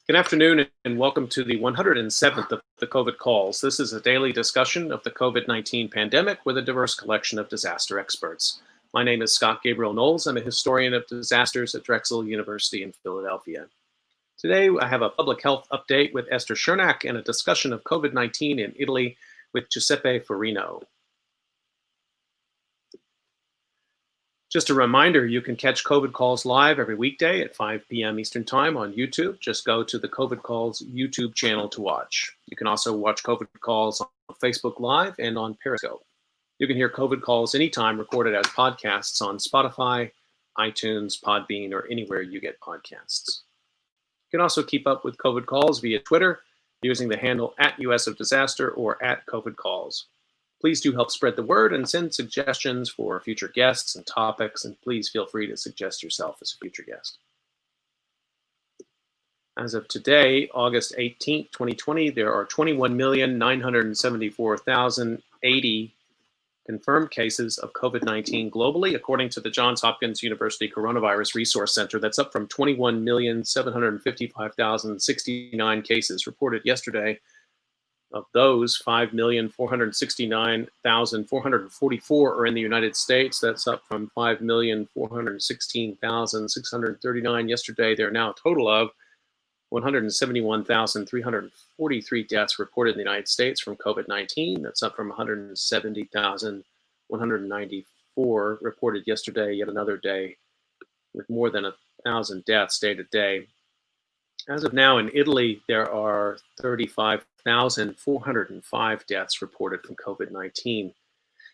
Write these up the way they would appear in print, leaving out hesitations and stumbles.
Good afternoon and welcome to the 107th of the COVID calls. This is a daily discussion of the COVID-19 pandemic with a diverse collection of disaster experts. My name is Scott Gabriel Knowles. I'm a historian of disasters at Drexel University in Philadelphia. Today, I have a public health update with Esther Shernak and a discussion of COVID-19 in Italy with Giuseppe Farino. Just a reminder, you can catch COVID Calls live every weekday at 5 p.m. Eastern Time on YouTube. Just go to the COVID Calls YouTube channel to watch. You can also watch COVID Calls on Facebook Live and on Periscope. You can hear COVID Calls anytime recorded as podcasts on Spotify, iTunes, Podbean, or anywhere you get podcasts. You can also keep up with COVID Calls via Twitter using the handle @USOfDisaster or @COVIDCalls. Please do help spread the word and send suggestions for future guests and topics, and please feel free to suggest yourself as a future guest. As of today, August 18th, 2020, there are 21,974,080 confirmed cases of COVID-19 globally, according to the Johns Hopkins University Coronavirus Resource Center. That's up from 21,755,069 cases reported yesterday. Of those, 5,469,444 are in the United States. That's up from 5,416,639 yesterday. There are now a total of 171,343 deaths reported in the United States from COVID-19. That's up from 170,194 reported yesterday, yet another day with more than 1,000 deaths day to day. As of now, in Italy, there are 35,405 deaths reported from COVID-19.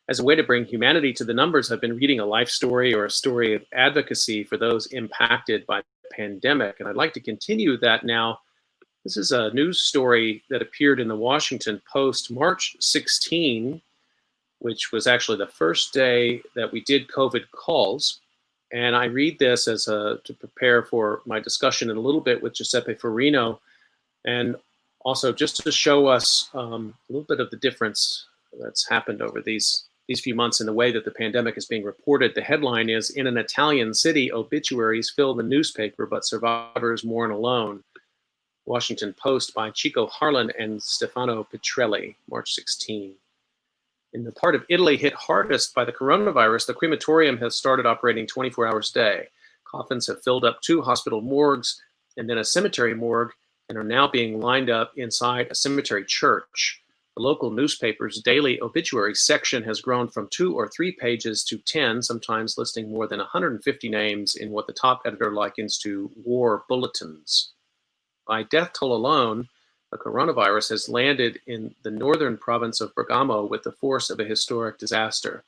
As a way to bring humanity to the numbers, I've been reading a life story or a story of advocacy for those impacted by the pandemic, and I'd like to continue that now. This is a news story that appeared in the Washington Post March 16, which was actually the first day that we did COVID calls. And I read this as to prepare for my discussion in a little bit with Giuseppe Farino, and also just to show us a little bit of the difference that's happened over these few months in the way that the pandemic is being reported. The headline is, "In an Italian city, obituaries fill the newspaper, but survivors mourn alone." Washington Post by Chico Harlan and Stefano Petrelli, March 16. In the part of Italy hit hardest by the coronavirus, the crematorium has started operating 24 hours a day. Coffins have filled up 2 hospital morgues and then a cemetery morgue and are now being lined up inside a cemetery church. The local newspaper's daily obituary section has grown from 2 or 3 pages to 10, sometimes listing more than 150 names in what the top editor likens to war bulletins. By death toll alone, the coronavirus has landed in the northern province of Bergamo with the force of a historic disaster.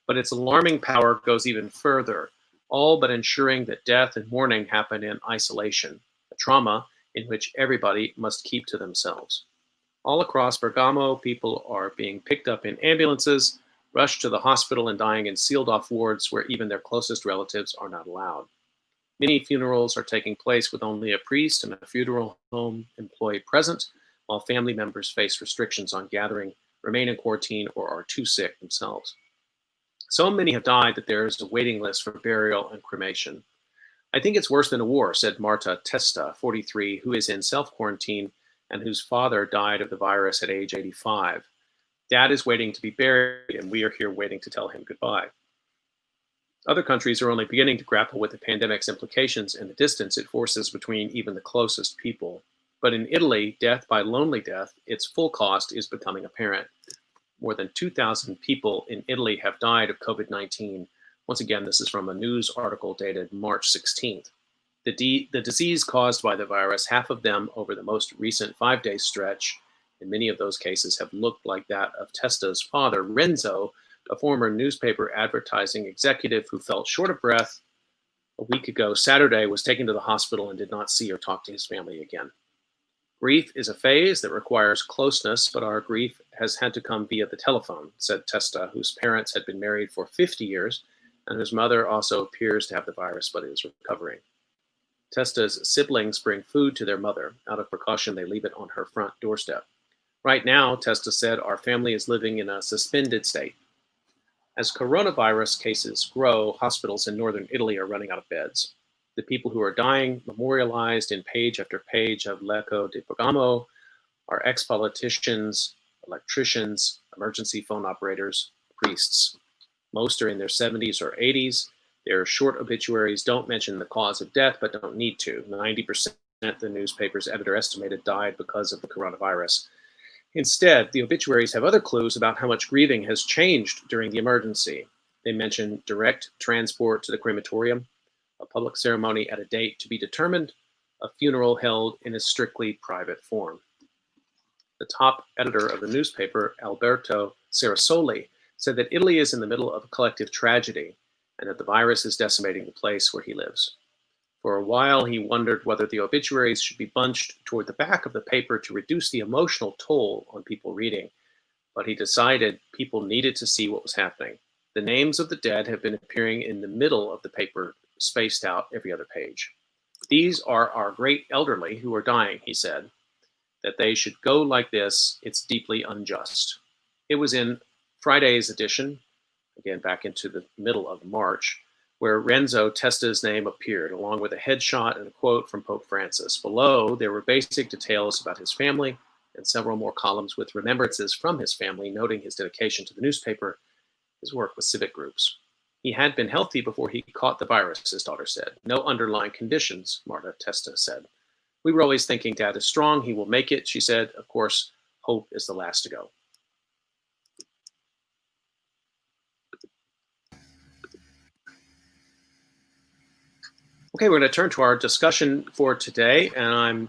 But its alarming power goes even further, all but ensuring that death and mourning happen in isolation, a trauma in which everybody must keep to themselves. All across Bergamo, people are being picked up in ambulances, rushed to the hospital, and dying in sealed-off wards where even their closest relatives are not allowed. Many funerals are taking place with only a priest and a funeral home employee present, while family members face restrictions on gathering, remain in quarantine, or are too sick themselves. So many have died that there is a waiting list for burial and cremation. "I think it's worse than a war," said Marta Testa, 43, who is in self-quarantine and whose father died of the virus at age 85. "Dad is waiting to be buried, and we are here waiting to tell him goodbye." Other countries are only beginning to grapple with the pandemic's implications and the distance it forces between even the closest people. But in Italy, death by lonely death, its full cost is becoming apparent. More than 2,000 people in Italy have died of COVID-19. Once again, this is from a news article dated March 16th. The disease caused by the virus, half of them over the most recent 5-day stretch, and many of those cases have looked like that of Testa's father, Renzo, a former newspaper advertising executive who felt short of breath a week ago Saturday, was taken to the hospital and did not see or talk to his family again. "Grief is a phase that requires closeness, but our grief has had to come via the telephone," said Testa, whose parents had been married for 50 years and whose mother also appears to have the virus but is recovering. Testa's siblings bring food to their mother. Out of precaution, they leave it on her front doorstep. "Right now," Testa said, "our family is living in a suspended state. As coronavirus cases grow, hospitals in northern Italy are running out of beds. The people who are dying, memorialized in page after page of Lecco de Bergamo, are ex-politicians, electricians, emergency phone operators, priests. Most are in their 70s or 80s. Their short obituaries don't mention the cause of death, but don't need to. 90% the newspaper's editor estimated died because of the coronavirus. Instead, the obituaries have other clues about how much grieving has changed during the emergency. They mention direct transport to the crematorium, a public ceremony at a date to be determined, a funeral held in a strictly private form. The top editor of the newspaper, Alberto Cerasoli, said that Italy is in the middle of a collective tragedy and that the virus is decimating the place where he lives. For a while, he wondered whether the obituaries should be bunched toward the back of the paper to reduce the emotional toll on people reading, but he decided people needed to see what was happening. The names of the dead have been appearing in the middle of the paper, spaced out every other page. These are our great elderly who are dying, he said. That they should go like this, it's deeply unjust. It was in Friday's edition, again back into the middle of March, where Renzo Testa's name appeared, along with a headshot and a quote from Pope Francis. Below, there were basic details about his family and several more columns with remembrances from his family, noting his dedication to the newspaper, his work with civic groups. He had been healthy before he caught the virus, his daughter said. No underlying conditions, Marta Testa said. We were always thinking Dad is strong, he will make it, she said. Of course, hope is the last to go. Okay, we're going to turn to our discussion for today, and I'm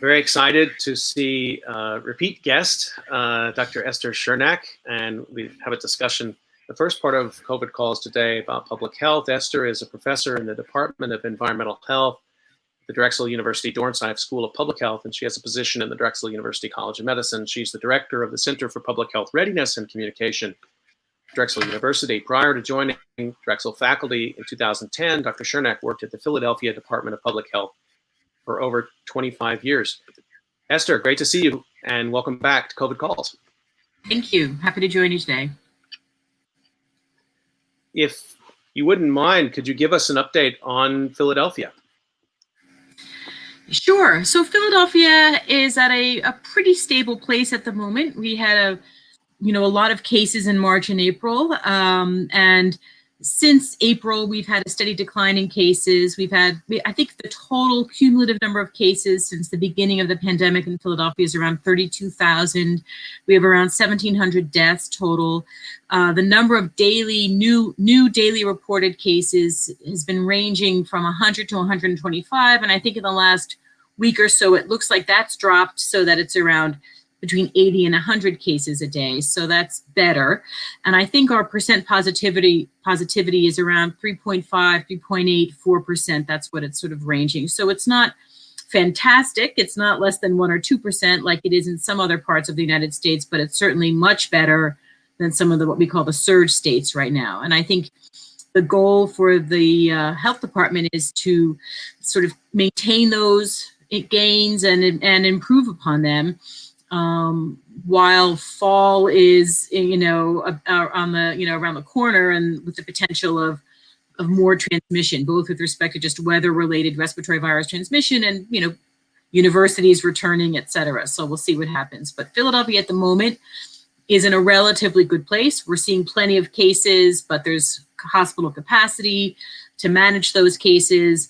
very excited to see repeat guest, Dr. Esther Shernak, and we have a discussion, the first part of COVID calls today about public health. Esther is a professor in the Department of Environmental Health, the Drexel University Dornsife School of Public Health, and she has a position in the Drexel University College of Medicine. She's the director of the Center for Public Health Readiness and Communication, Drexel University. Prior to joining Drexel faculty in 2010, Dr. Shernak worked at the Philadelphia Department of Public Health for over 25 years. Esther, great to see you, and welcome back to COVID Calls. Thank you. Happy to join you today. If you wouldn't mind, could you give us an update on Philadelphia? Sure. So Philadelphia is at a pretty stable place at the moment. We had a lot of cases in March and April, and since April, we've had a steady decline in cases. I think the total cumulative number of cases since the beginning of the pandemic in Philadelphia is around 32,000. We have around 1,700 deaths total. The number of new daily reported cases has been ranging from 100 to 125, and I think in the last week or so, it looks like that's dropped so that it's around between 80 and 100 cases a day. So that's better. And I think our percent positivity is around 3.5, 3.8, 4%. That's what it's sort of ranging. So it's not fantastic. It's not less than 1 or 2% like it is in some other parts of the United States, but it's certainly much better than some of what we call the surge states right now. And I think the goal for the health department is to sort of maintain those gains and improve upon them. While fall is, around the corner, and with the potential of more transmission, both with respect to just weather-related respiratory virus transmission and, universities returning, et cetera. So we'll see what happens. But Philadelphia at the moment is in a relatively good place. We're seeing plenty of cases, but there's hospital capacity to manage those cases.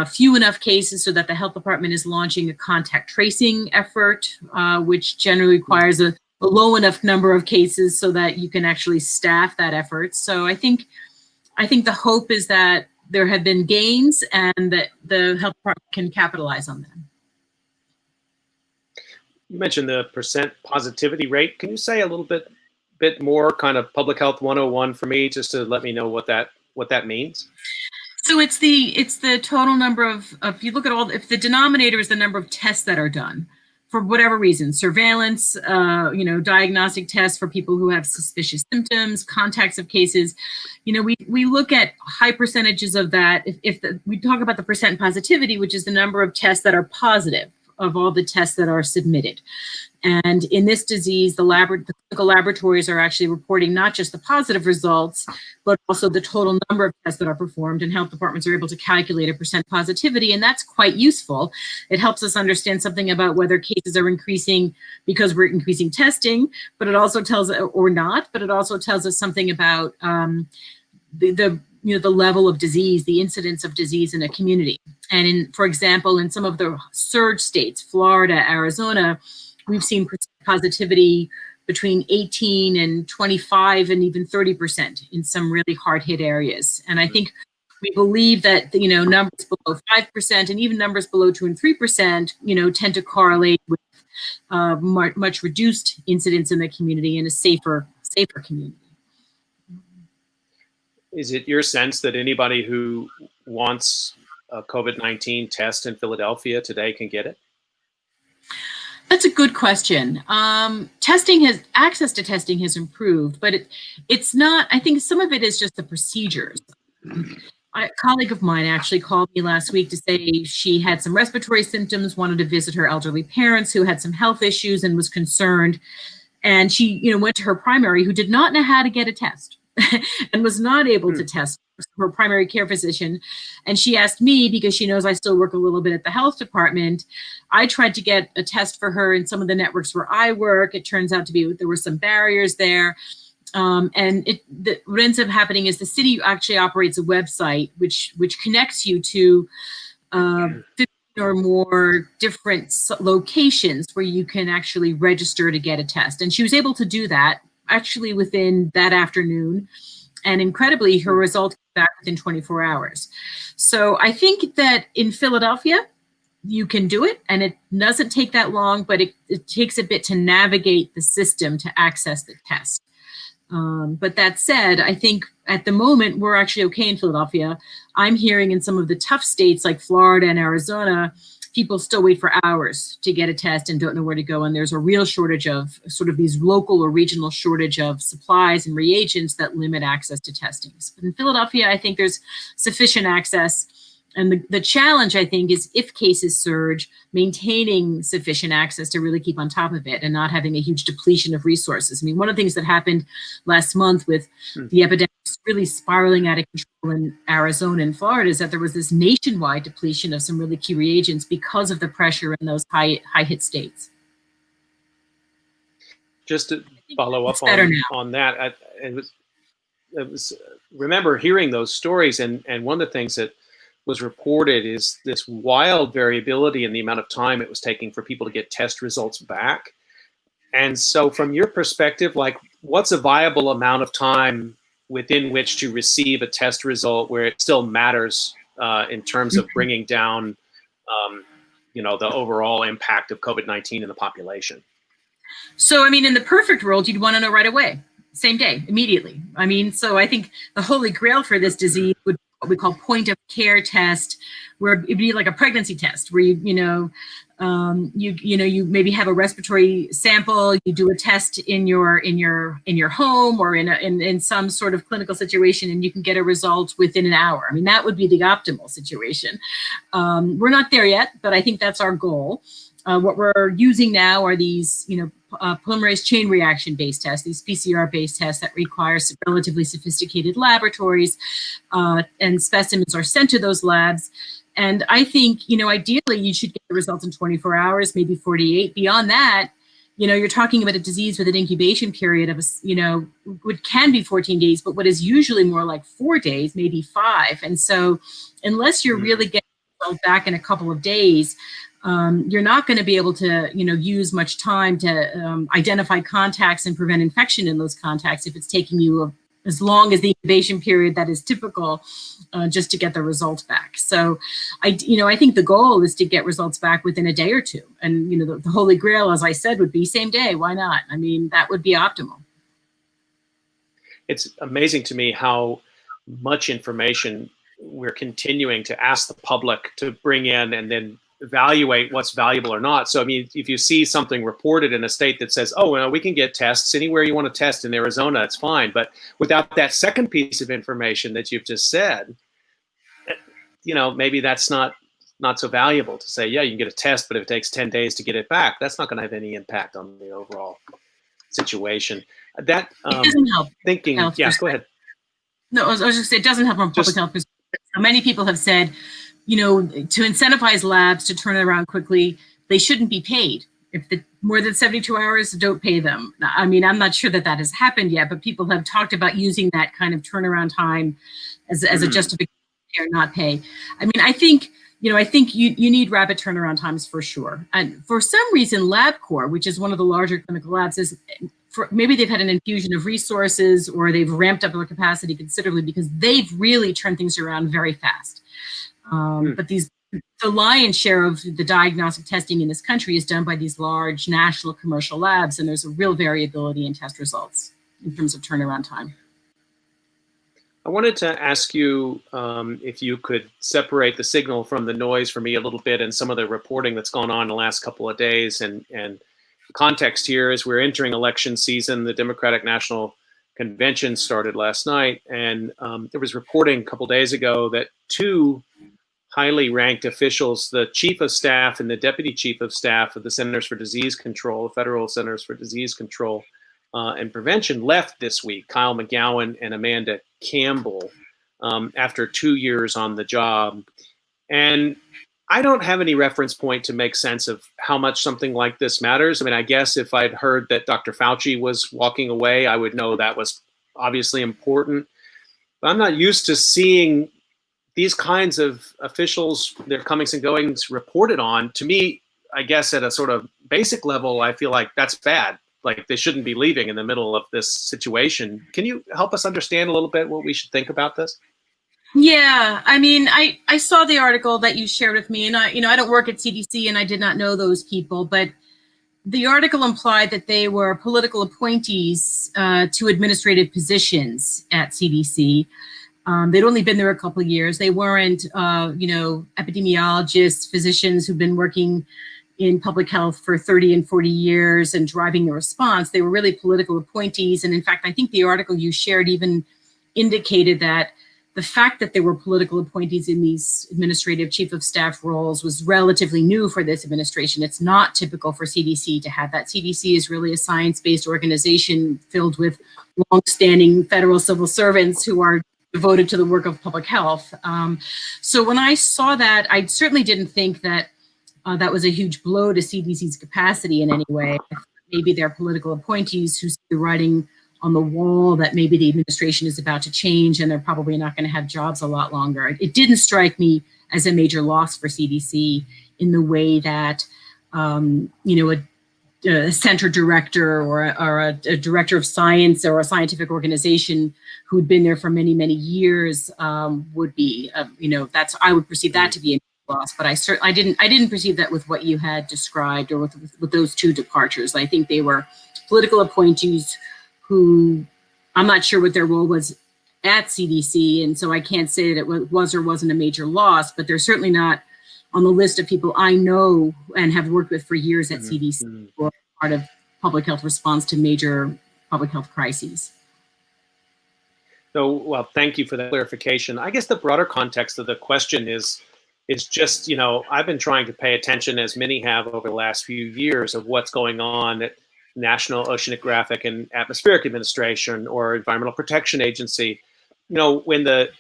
Few enough cases so that the health department is launching a contact tracing effort, which generally requires a low enough number of cases so that you can actually staff that effort. So I think the hope is that there have been gains and that the health department can capitalize on them. You mentioned the percent positivity rate. Can you say a little bit more, kind of public health 101 for me, just to let me know what that means? So it's the total number of if you look at if the denominator is the number of tests that are done for whatever reason, surveillance, diagnostic tests for people who have suspicious symptoms, contacts of cases, we look at high percentages of that. We talk about the percent positivity, which is the number of tests that are positive of all the tests that are submitted. And in this disease, the clinical laboratories are actually reporting not just the positive results, but also the total number of tests that are performed, and health departments are able to calculate a percent positivity, and that's quite useful. It helps us understand something about whether cases are increasing because we're increasing testing, but it also tells, or not, but it also tells us something about the level of disease, the incidence of disease in a community. And for example, in some of the surge states, Florida, Arizona, we've seen positivity between 18 and 25 and even 30% in some really hard hit areas. And I think we believe that, numbers below 5% and even numbers below 2 and 3%, tend to correlate with much reduced incidence in the community and a safer community. Is it your sense that anybody who wants a COVID-19 test in Philadelphia today can get it? That's a good question. Access to testing has improved, but it's not, I think some of it is just the procedures. A colleague of mine actually called me last week to say she had some respiratory symptoms, wanted to visit her elderly parents who had some health issues and was concerned. And she, went to her primary, who did not know how to get a test and was not able to test, her primary care physician. And she asked me, because she knows I still work a little bit at the health department. I tried to get a test for her in some of the networks where I work. It turns out to be there were some barriers there. And what ends up happening is the city actually operates a website which connects you to 50 or more different locations where you can actually register to get a test. And she was able to do that actually within that afternoon. And incredibly, her result came back within 24 hours. So I think that in Philadelphia, you can do it, and it doesn't take that long, but it takes a bit to navigate the system to access the test. But that said, I think at the moment, we're actually okay in Philadelphia. I'm hearing in some of the tough states like Florida and Arizona, people still wait for hours to get a test and don't know where to go. And there's a real shortage of sort of these local or regional shortage of supplies and reagents that limit access to testings. But in Philadelphia, I think there's sufficient access. And the challenge, I think, is if cases surge, maintaining sufficient access to really keep on top of it and not having a huge depletion of resources. I mean, one of the things that happened last month with the epidemic really spiraling out of control in Arizona and Florida is that there was this nationwide depletion of some really key reagents because of the pressure in those high hit states. Just to follow up on that, it was remember hearing those stories, and one of the things that was reported is this wild variability in the amount of time it was taking for people to get test results back. And so from your perspective, like, what's a viable amount of time within which to receive a test result where it still matters in terms of bringing down, the overall impact of COVID-19 in the population? So, I mean, in the perfect world, you'd want to know right away, same day, immediately. I mean, so I think the holy grail for this disease would be what we call point of care test, where it'd be like a pregnancy test, where you maybe have a respiratory sample, you do a test in your home or in some sort of clinical situation, and you can get a result within an hour. I mean, that would be the optimal situation. We're not there yet, but I think that's our goal. What we're using now are these, polymerase chain reaction based tests, these PCR based tests that require relatively sophisticated laboratories, and specimens are sent to those labs. And I think, ideally you should get the results in 24 hours, maybe 48. Beyond that, you're talking about a disease with an incubation period of, what can be 14 days, but what is usually more like 4 days, maybe 5. And so unless you're really getting the result back in a couple of days, you're not going to be able to, use much time to identify contacts and prevent infection in those contacts if it's taking you as long as the incubation period that is typical just to get the results back. So, I think the goal is to get results back within a day or two. And, the holy grail, as I said, would be same day. Why not? I mean, that would be optimal. It's amazing to me how much information we're continuing to ask the public to bring in and then evaluate what's valuable or not. So, I mean, if you see something reported in a state that says, oh, well, we can get tests anywhere you want to test in Arizona, it's fine. But without that second piece of information that you've just said, maybe that's not not so valuable to say, yeah, you can get a test, but if it takes 10 days to get it back, that's not going to have any impact on the overall situation. That It doesn't help. thinking, yeah, go ahead. No, I was just saying it doesn't help from a public health perspective. Many people have said, you know, to incentivize labs to turn it around quickly, they shouldn't be paid. If the more than 72 hours, don't pay them. I mean, I'm not sure that that has happened yet, but people have talked about using that kind of turnaround time as a justification or not pay. I mean, I think you need rapid turnaround times for sure. And for some reason, LabCorp, which is one of the larger clinical labs, maybe they've had an infusion of resources or they've ramped up their capacity considerably because they've really turned things around very fast. But the lion's share of the diagnostic testing in this country is done by these large national commercial labs, and there's a real variability in test results in terms of turnaround time. I wanted to ask you if you could separate the signal from the noise for me a little bit and some of the reporting that's gone on in the last couple of days. And the context here is we're entering election season. The Democratic National Convention started last night, and there was reporting a couple of days ago that two highly ranked officials, the chief of staff and the deputy chief of staff of the Centers for Disease Control, the Federal Centers for Disease Control and Prevention, left this week, Kyle McGowan and Amanda Campbell, after 2 years on the job. And I don't have any reference point to make sense of how much something like this matters. I mean, I guess if I'd heard that Dr. Fauci was walking away, I would know that was obviously important. But I'm not used to seeing these kinds of officials, their comings and goings reported on. To me, I guess at a sort of basic level, I feel like that's bad. Like they shouldn't be leaving in the middle of this situation. Can you help us understand a little bit what we should think about this? Yeah, I mean, I saw the article that you shared with me, and I don't work at CDC, and I did not know those people, but the article implied that they were political appointees to administrative positions at CDC. They'd only been there a couple of years. They weren't, epidemiologists, physicians who've been working in public health for 30 and 40 years and driving the response. They were really political appointees. And in fact, I think the article you shared even indicated that the fact that there were political appointees in these administrative chief of staff roles was relatively new for this administration. It's not typical for CDC to have that. CDC is really a science-based organization filled with longstanding federal civil servants who are devoted to the work of public health. So when I saw that, I certainly didn't think that that was a huge blow to CDC's capacity in any way. Maybe they're political appointees who see the writing on the wall that maybe the administration is about to change and they're probably not going to have jobs a lot longer. It didn't strike me as a major loss for CDC in the way that, a center director or a director of science or a scientific organization who'd been there for many, many years would be. I would perceive that to be a loss, but I didn't perceive that with what you had described or with those two departures. I think they were political appointees who I'm not sure what their role was at CDC, and so I can't say that it was or wasn't a major loss, but they're certainly not on the list of people I know and have worked with for years at CDC who are part of public health response to major public health crises. So, well, thank you for that clarification. I guess the broader context of the question is just, I've been trying to pay attention, as many have over the last few years, of what's going on at National Oceanographic and Atmospheric Administration or Environmental Protection Agency. When the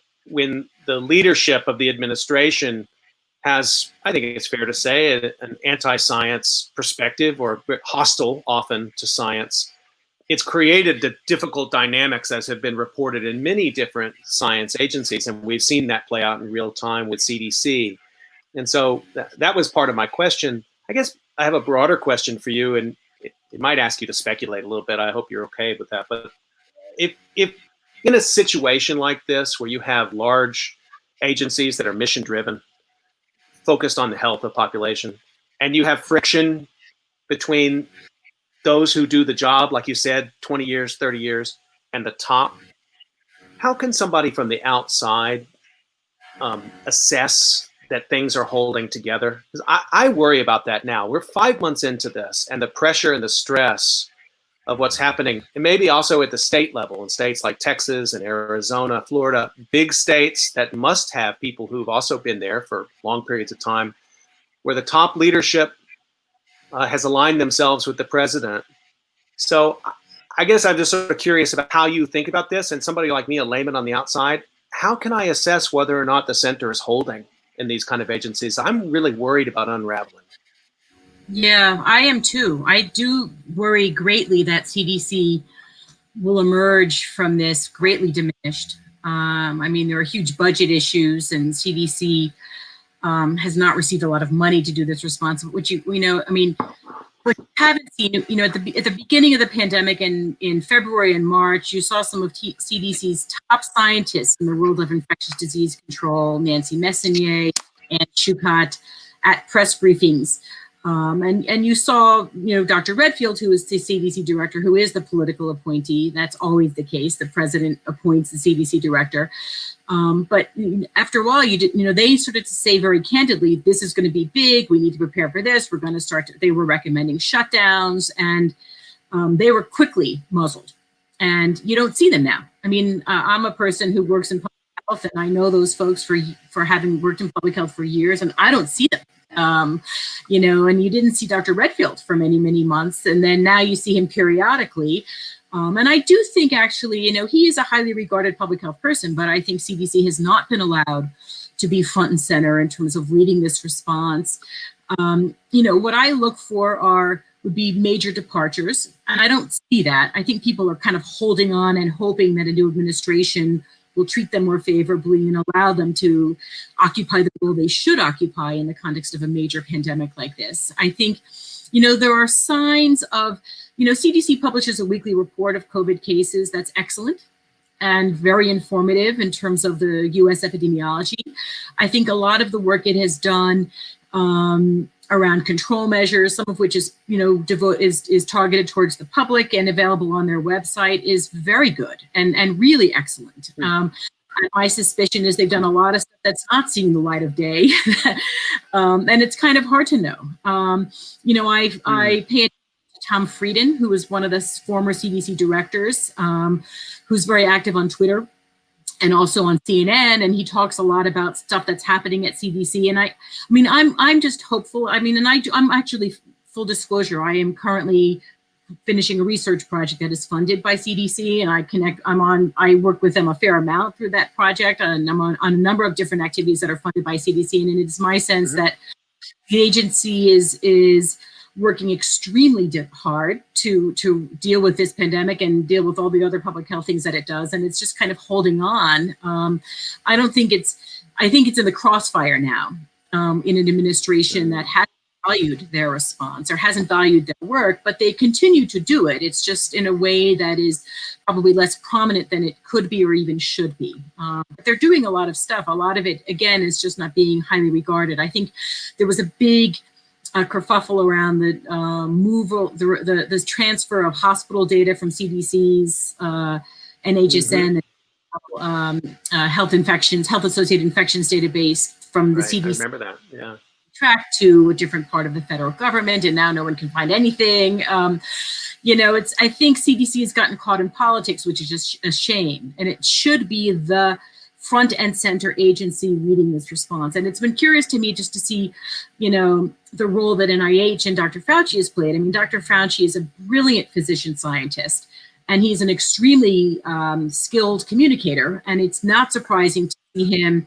leadership of the administration has, I think it's fair to say, an anti-science perspective or hostile often to science, it's created the difficult dynamics as have been reported in many different science agencies. And we've seen that play out in real time with CDC. And so that was part of my question. I guess I have a broader question for you, and it might ask you to speculate a little bit. I hope you're okay with that. But if in a situation like this, where you have large agencies that are mission driven, focused on the health of the population, and you have friction between those who do the job, like you said, 20 years, 30 years, and the top, how can somebody from the outside assess that things are holding together? Because I worry about that now. We're 5 months into this, and the pressure and the stress of what's happening, and maybe also at the state level in states like Texas and Arizona, Florida, big states that must have people who've also been there for long periods of time, where the top leadership has aligned themselves with the president. So I guess I'm just sort of curious about how you think about this, and somebody like me, a layman on the outside, how can I assess whether or not the center is holding in these kind of agencies? I'm really worried about unraveling. Yeah, I am too. I do worry greatly that CDC will emerge from this greatly diminished. I mean, there are huge budget issues, and CDC has not received a lot of money to do this response, which we know. I mean, what you haven't seen, at the beginning of the pandemic in February and March, you saw some of CDC's top scientists in the world of infectious disease control, Nancy Messonnier and Schuchat, at press briefings. And you saw, Dr. Redfield, who is the CDC director, who is the political appointee. That's always the case. The president appoints the CDC director. But after a while, they started to say very candidly, this is going to be big. We need to prepare for this. We're going to they were recommending shutdowns, and they were quickly muzzled. And you don't see them now. I mean, I'm a person who works in public health, and I know those folks for having worked in public health for years, and I don't see them. And you didn't see Dr. Redfield for many, many months. And then now you see him periodically. And I do think actually, he is a highly regarded public health person, but I think CDC has not been allowed to be front and center in terms of leading this response. What I look for would be major departures. And I don't see that. I think people are kind of holding on and hoping that a new administration will treat them more favorably and allow them to occupy the role they should occupy in the context of a major pandemic like this. I think, there are signs of, CDC publishes a weekly report of COVID cases. That's excellent and very informative in terms of the US epidemiology. I think a lot of the work it has done around control measures, some of which is, is targeted towards the public and available on their website, is very good and really excellent. My suspicion is they've done a lot of stuff that's not seeing the light of day, and it's kind of hard to know. I pay attention to Tom Frieden, who was one of the former CDC directors, who's very active on Twitter and also on CNN, and he talks a lot about stuff that's happening at CDC. And I'm just hopeful. I'm actually, full disclosure, I am currently finishing a research project that is funded by CDC, and I work with them a fair amount through that project, and I'm on a number of different activities that are funded by CDC. And it is my sense that the agency is working extremely hard to deal with this pandemic and deal with all the other public health things that it does. And it's just kind of holding on. I think it's in the crossfire now, in an administration that hasn't valued their response or hasn't valued their work, but they continue to do it. It's just in a way that is probably less prominent than it could be or even should be. But they're doing a lot of stuff. A lot of it, again, is just not being highly regarded. I think there was a big kerfuffle around the transfer of hospital data from CDC's NHSN health-associated infections database from the CDC. I remember that, yeah. Track to a different part of the federal government, and now no one can find anything. I think CDC has gotten caught in politics, which is just a shame, and it should be the front and center agency leading this response. And it's been curious to me just to see, the role that NIH and Dr. Fauci has played. I mean, Dr. Fauci is a brilliant physician scientist, and he's an extremely skilled communicator. And it's not surprising to see him,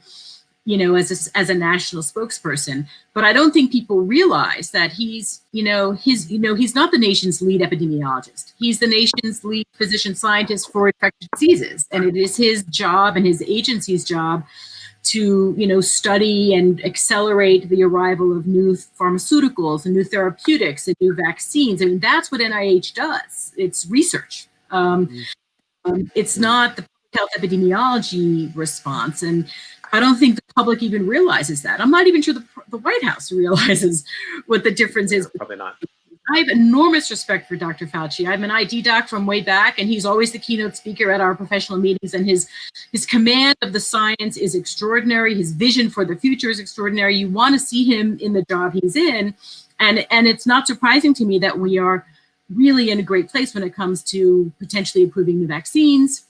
as a national spokesperson. But I don't think people realize that he's not the nation's lead epidemiologist. He's the nation's lead physician scientist for infectious diseases. And it is his job and his agency's job to, study and accelerate the arrival of new pharmaceuticals and new therapeutics and new vaccines. I mean, that's what NIH does. It's research. It's not the public health epidemiology response. And I don't think the public even realizes that. I'm not even sure the White House realizes what the difference is. Probably not. I have enormous respect for Dr. Fauci. I'm an ID doc from way back, and he's always the keynote speaker at our professional meetings, and his command of the science is extraordinary. His vision for the future is extraordinary. You want to see him in the job he's in, and it's not surprising to me that we are really in a great place when it comes to potentially approving new vaccines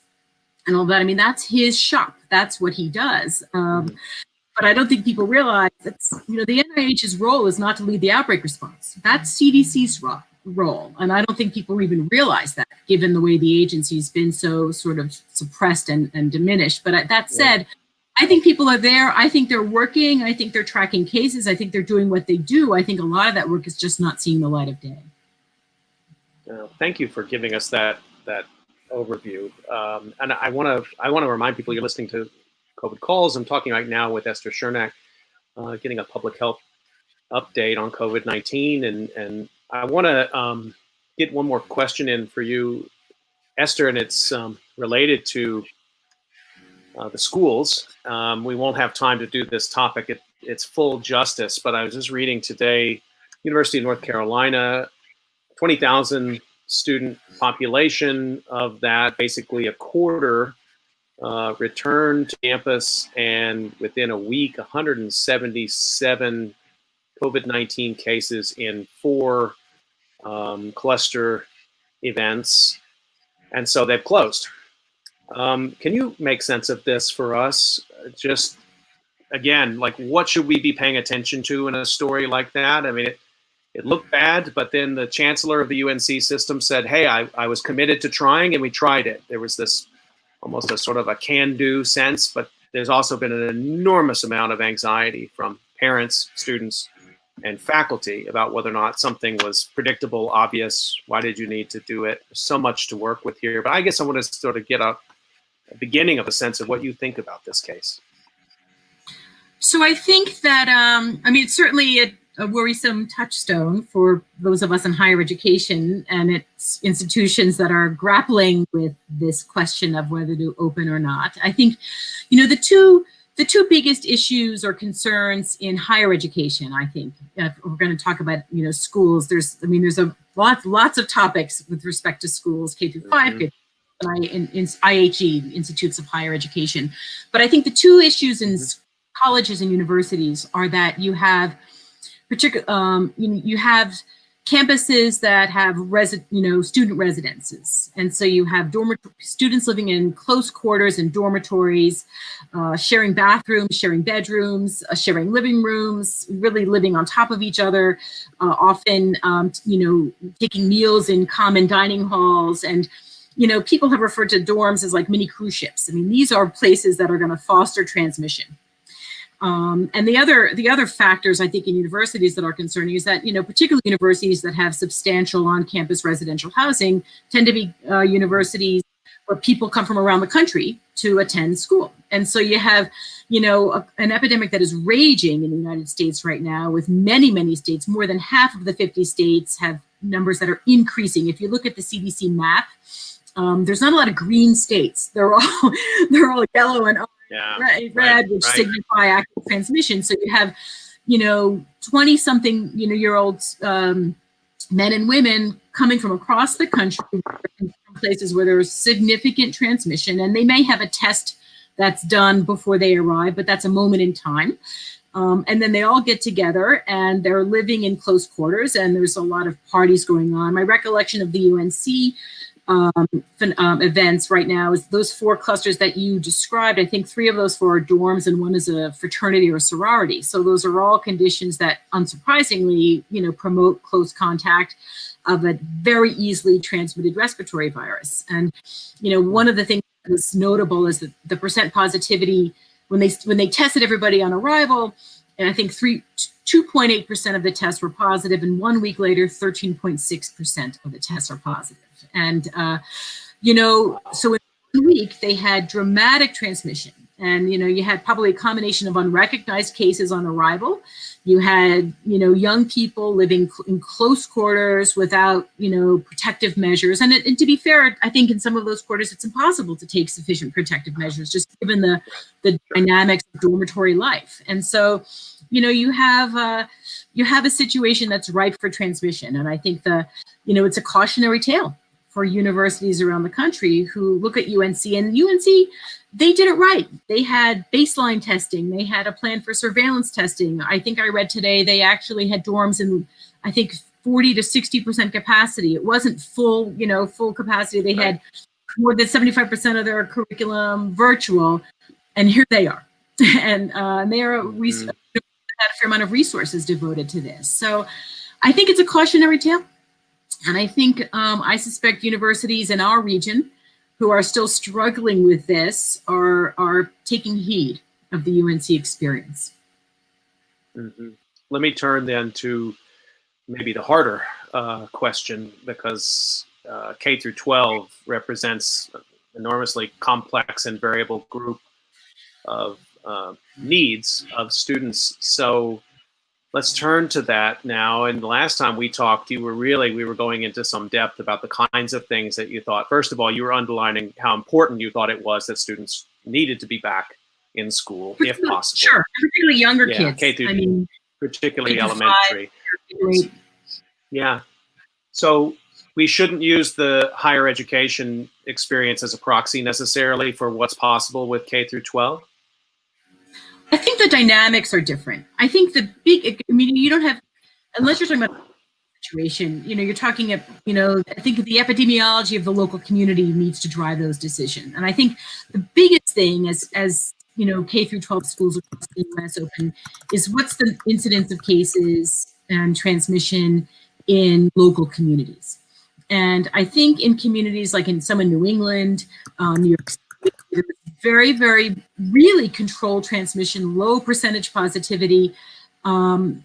and all that. I mean, that's his shop. That's what he does. But I don't think people realize that, the NIH's role is not to lead the outbreak response. That's CDC's role. And I don't think people even realize that, given the way the agency's been so sort of suppressed and diminished. But that said, I think people are there. I think they're working. I think they're tracking cases. I think they're doing what they do. I think a lot of that work is just not seeing the light of day. Thank you for giving us that overview. And I want to remind people you're listening to COVIDCalls. I'm talking right now with Esther Shernak, getting a public health update on COVID-19. And I want to get one more question in for you, Esther, and it's related to the schools. We won't have time to do this topic. It's full justice, but I was just reading today, University of North Carolina, 20,000 student population. Of that, basically a quarter returned to campus, and within a week, 177 COVID-19 cases in 4 cluster events, and so they've closed. Can you make sense of this for us? Just again, like, what should we be paying attention to in a story like that? I mean, it looked bad, but then the chancellor of the UNC system said, hey, I was committed to trying, and we tried it. There was this almost a sort of a can-do sense, but there's also been an enormous amount of anxiety from parents, students, and faculty about whether or not something was predictable, obvious. Why did you need to do it? There's so much to work with here. But I guess I want to sort of get a beginning of a sense of what you think about this case. So I think that, it's certainly a worrisome touchstone for those of us in higher education and its institutions that are grappling with this question of whether to open or not. I think, the two biggest issues or concerns in higher education, I think, if we're going to talk about, schools, there's lots of topics with respect to schools, K-5, and IHE, Institutes of Higher Education. But I think the two issues in colleges and universities are that you have you have campuses that have student residences, and so you have students living in close quarters in dormitories, sharing bathrooms, sharing bedrooms, sharing living rooms, really living on top of each other, often taking meals in common dining halls. And people have referred to dorms as like mini cruise ships. I mean, these are places that are going to foster transmission. And the other factors, I think, in universities that are concerning is that, particularly universities that have substantial on-campus residential housing tend to be universities where people come from around the country to attend school. And so you have, an epidemic that is raging in the United States right now, with many, many states. More than half of the 50 states have numbers that are increasing. If you look at the CDC map, there's not a lot of green states. They're all yellow and red, which signify active transmission. So you have, 20-something, year olds, men and women coming from across the country, from places where there's significant transmission, and they may have a test that's done before they arrive, but that's a moment in time. And then they all get together and they're living in close quarters, and there's a lot of parties going on. My recollection of the UNC events right now is those 4 clusters that you described. I think 3 of those 4 are dorms and 1 is a fraternity or sorority. So those are all conditions that, unsurprisingly, promote close contact of a very easily transmitted respiratory virus. And one of the things that's notable is that the percent positivity when they tested everybody on arrival, and I think 2.8% of the tests were positive, and 1 week later, 13.6% of the tests are positive. And, so in 1 week, they had dramatic transmission. And, you had probably a combination of unrecognized cases on arrival. You had, young people living in close quarters without, protective measures. And to be fair, I think in some of those quarters, it's impossible to take sufficient protective measures, just given the dynamics of dormitory life. And so, you have a situation that's ripe for transmission. And I think it's a cautionary tale for universities around the country who look at UNC, and UNC, they did it right. They had baseline testing. They had a plan for surveillance testing. I think I read today they actually had dorms in, I think, 40 to 60% capacity. It wasn't full, full capacity. They had more than 75% of their curriculum virtual, and here they are. And they are had a fair amount of resources devoted to this. So I think it's a cautionary tale. And I think, I suspect universities in our region who are still struggling with this are taking heed of the UNC experience. Let me turn then to maybe the harder question, because K through 12 represents an enormously complex and variable group of needs of students. So let's turn to that now. And the last time we talked, we were going into some depth about the kinds of things that you thought. First of all, you were underlining how important you thought it was that students needed to be back in school, if possible. Sure, particularly younger kids. K through, particularly elementary. Yeah. So we shouldn't use the higher education experience as a proxy necessarily for what's possible with K through 12. I think the dynamics are different. I think you don't have, unless you're talking about situation, you're talking, I think the epidemiology of the local community needs to drive those decisions. And I think the biggest thing as K through 12 schools across the US open is what's the incidence of cases and transmission in local communities. And I think in communities like in some in New England, New York City, very, very really controlled transmission, low percentage positivity. I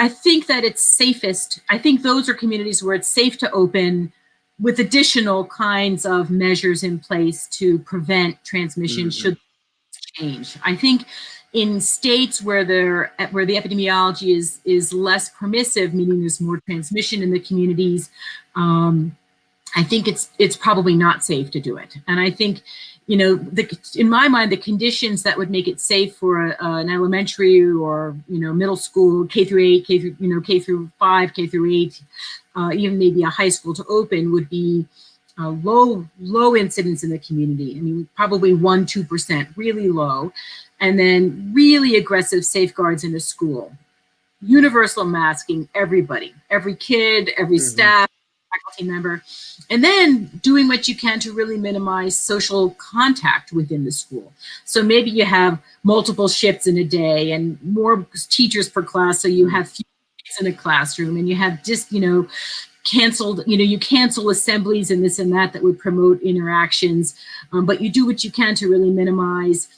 think that it's safest. I think those are communities where it's safe to open with additional kinds of measures in place to prevent transmission should change. I think in states where the epidemiology is less permissive, meaning there's more transmission in the communities, I think it's probably not safe to do it. And I think, in my mind, the conditions that would make it safe for an elementary or middle school, K through 8, K through 5, K through 8, even maybe a high school to open would be low incidence in the community. I mean, probably 1-2%, really low, and then really aggressive safeguards in the school. Universal masking, everybody, every kid, every staff, faculty member, and then doing what you can to really minimize social contact within the school. So maybe you have multiple shifts in a day and more teachers per class, so you have fewer kids in a classroom, and you have just, canceled, you cancel assemblies and this and that would promote interactions, but you do what you can to really minimize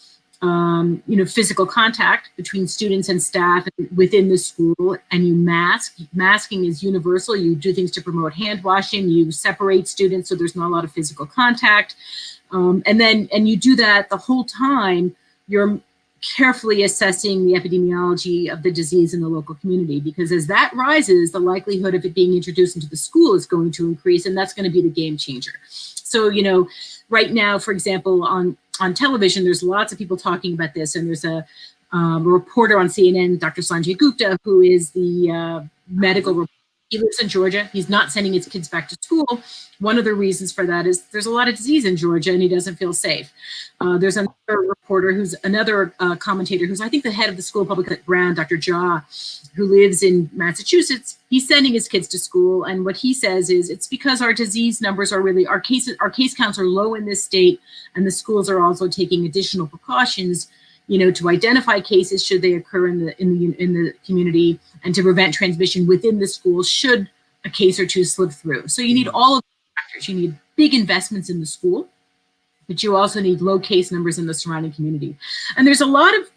physical contact between students and staff within the school, and you mask. Masking is universal. You do things to promote hand washing. You separate students so there's not a lot of physical contact. And you do that the whole time you're carefully assessing the epidemiology of the disease in the local community, because as that rises, the likelihood of it being introduced into the school is going to increase, and that's going to be the game changer. So, right now, for example, on television, there's lots of people talking about this, and there's a reporter on CNN, Dr. Sanjay Gupta, who is the medical reporter. He lives in Georgia. He's not sending his kids back to school. One of the reasons for that is there's a lot of disease in Georgia, and he doesn't feel safe. There's another reporter another commentator who's, I think, the head of the School of Public Health Brown, Dr. Jha, who lives in Massachusetts. He's sending his kids to school, and what he says is it's because our disease numbers are really, our case counts are low in this state, and the schools are also taking additional precautions, to identify cases should they occur in the community, and to prevent transmission within the school should a case or two slip through. So you need all of the factors. You need big investments in the school, but you also need low case numbers in the surrounding community. And there's a lot of,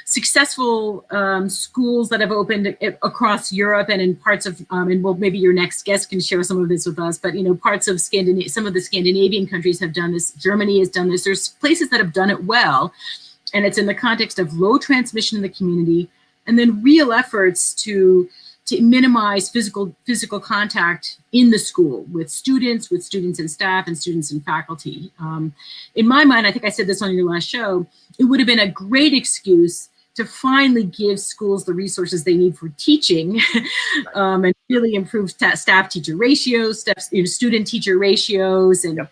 successful schools that have opened across Europe and in parts of, and well, maybe your next guest can share some of this with us, but, parts of some of the Scandinavian countries have done this. Germany has done this. There's places that have done it well. And it's in the context of low transmission in the community, and then real efforts to minimize physical contact in the school with students and staff, and students and faculty. In my mind, I think I said this on your last show, it would have been a great excuse to finally give schools the resources they need for teaching, and really improve staff-teacher ratios, student-teacher ratios, and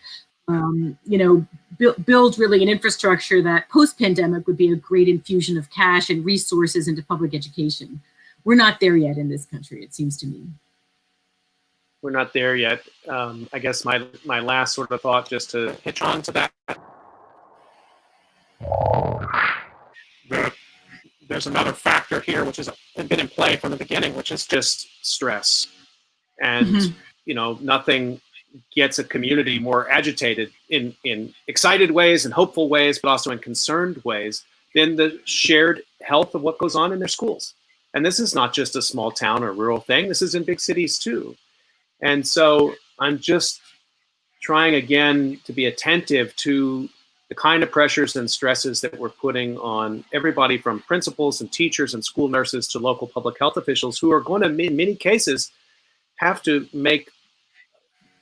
build really an infrastructure that post-pandemic would be a great infusion of cash and resources into public education. we're not there yet in this country, it seems to me. We're not there yet. I guess my last sort of thought, just to hitch on to that, there's another factor here which has been in play from the beginning, which is just stress. And nothing gets a community more agitated in excited ways and hopeful ways, but also in concerned ways, than the shared health of what goes on in their schools. And this is not just a small town or rural thing. This is in big cities too. And so I'm just trying again to be attentive to the kind of pressures and stresses that we're putting on everybody, from principals and teachers and school nurses to local public health officials, who are going to, in many cases, have to make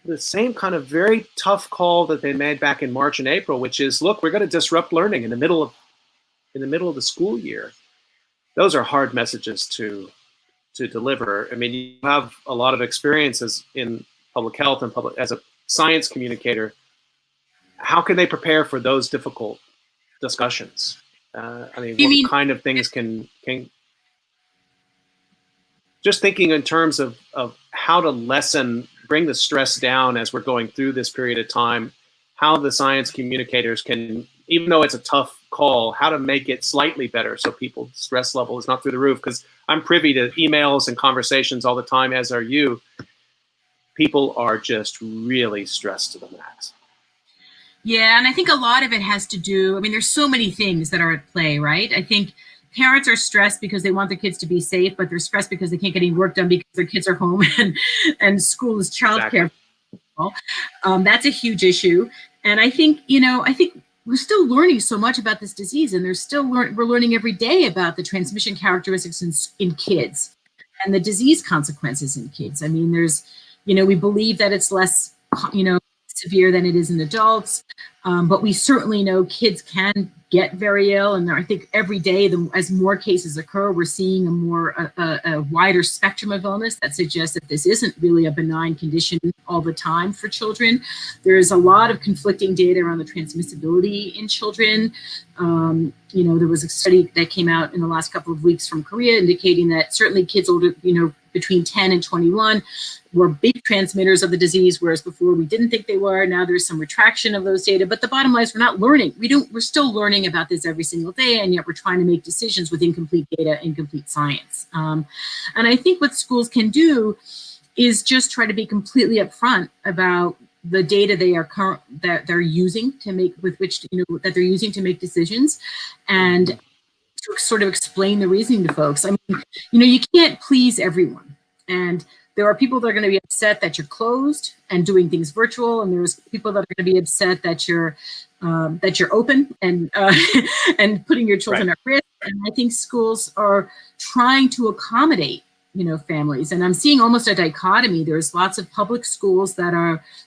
the same kind of very tough call that they made back in March and April, which is, look, we're going to disrupt learning in the middle of the school year. Those are hard messages to deliver. I mean, you have a lot of experiences in public health and as a science communicator. How can they prepare for those difficult discussions? What kind of things can just thinking in terms of how to bring the stress down as we're going through this period of time, how the science communicators can, even though it's a tough call, how to make it slightly better so people's stress level is not through the roof. Because I'm privy to emails and conversations all the time, as are you. People are just really stressed to the max. Yeah, and I think a lot of it has to do, there's so many things that are at play, right? I think parents are stressed because they want their kids to be safe, but they're stressed because they can't get any work done because their kids are home and school is childcare. Exactly. That's a huge issue. And I think we're still learning so much about this disease, and we're learning every day about the transmission characteristics in kids and the disease consequences in kids. We believe that it's less, severe than it is in adults, but we certainly know kids can get very ill, and I think every day, as more cases occur, we're seeing a wider spectrum of illness that suggests that this isn't really a benign condition all the time for children. There's a lot of conflicting data around the transmissibility in children. There was a study that came out in the last couple of weeks from Korea indicating that certainly kids older, between 10 and 21 were big transmitters of the disease, whereas before we didn't think they were. Now there's some retraction of those data, but the bottom line is we're not learning. We're still learning about this every single day, and yet we're trying to make decisions with incomplete data, incomplete science. And I think what schools can do is just try to be completely upfront about the data that they're using to make that they're using to make decisions, and to sort of explain the reasoning to folks. You can't please everyone, and there are people that are going to be upset that you're closed and doing things virtual, and there's people that are going to be upset that you're open and and putting your children at risk. And I think schools are trying to accommodate families, and I'm seeing almost a dichotomy. There's lots of public schools that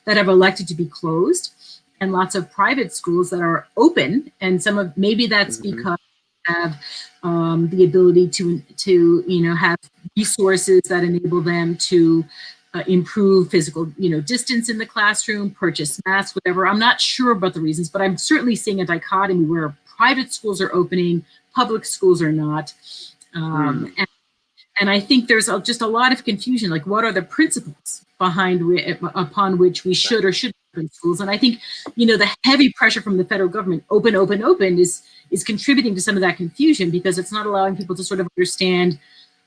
have elected to be closed, and lots of private schools that are open, and maybe that's because have the ability to have resources that enable them to improve physical distance in the classroom, purchase masks, whatever. I'm not sure about the reasons, but I'm certainly seeing a dichotomy where private schools are opening, public schools are not. And I think there's just a lot of confusion, like what are the principles upon which we should or shouldn't open schools? And I think, the heavy pressure from the federal government, open, is contributing to some of that confusion, because it's not allowing people to sort of understand,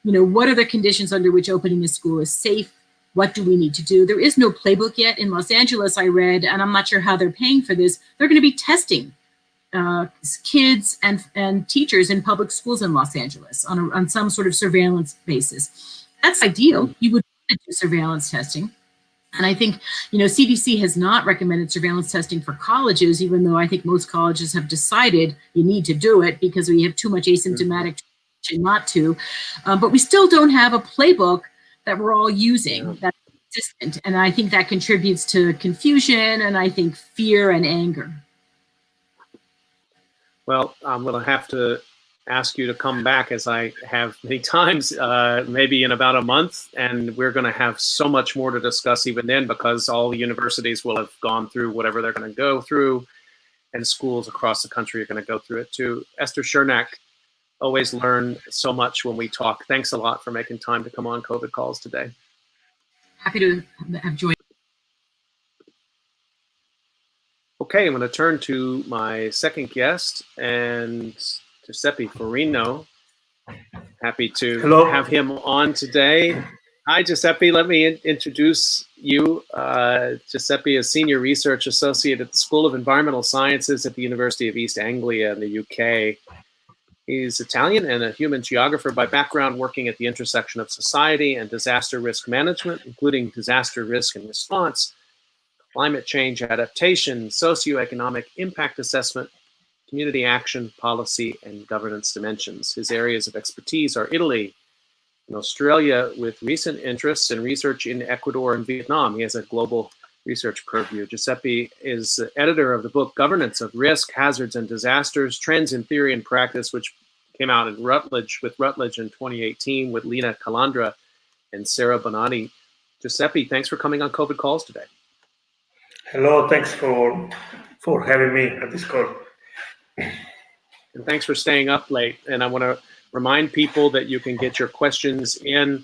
what are the conditions under which opening a school is safe? What do we need to do? There is no playbook yet. In Los Angeles, I read, and I'm not sure how they're paying for this, they're going to be testing kids and teachers in public schools in Los Angeles on some sort of surveillance basis. That's ideal. You would do surveillance testing. And I think, CDC has not recommended surveillance testing for colleges, even though I think most colleges have decided you need to do it because we have too much asymptomatic not to. But we still don't have a playbook that we're all using that's consistent. And I think that contributes to confusion, and I think fear and anger. Well, I'm going to have to ask you to come back, as I have many times, maybe in about a month, and we're going to have so much more to discuss even then, because all the universities will have gone through whatever they're going to go through, and schools across the country are going to go through it too. Esther Shernak, always learn so much when we talk. Thanks a lot for making time to come on COVID Calls today. Happy to have joined. Okay, I'm going to turn to my second guest, and Giuseppe Farino. Happy to have him on today. Hi, Giuseppe. Let me introduce you. Giuseppe is Senior Research Associate at the School of Environmental Sciences at the University of East Anglia in the UK. He's Italian and a human geographer by background, working at the intersection of society and disaster risk management, including disaster risk and response, climate change adaptation, socioeconomic impact assessment, community action, policy, and governance dimensions. His areas of expertise are Italy and Australia, with recent interests in research in Ecuador and Vietnam. He has a global research purview. Giuseppe is the editor of the book Governance of Risk, Hazards, and Disasters, Trends in Theory and Practice, which came out in Routledge in 2018 with Lina Calandra and Sarah Bonatti. Giuseppe, thanks for coming on COVID Calls today. Hello, thanks for having me at this call. And thanks for staying up late. And I want to remind people that you can get your questions in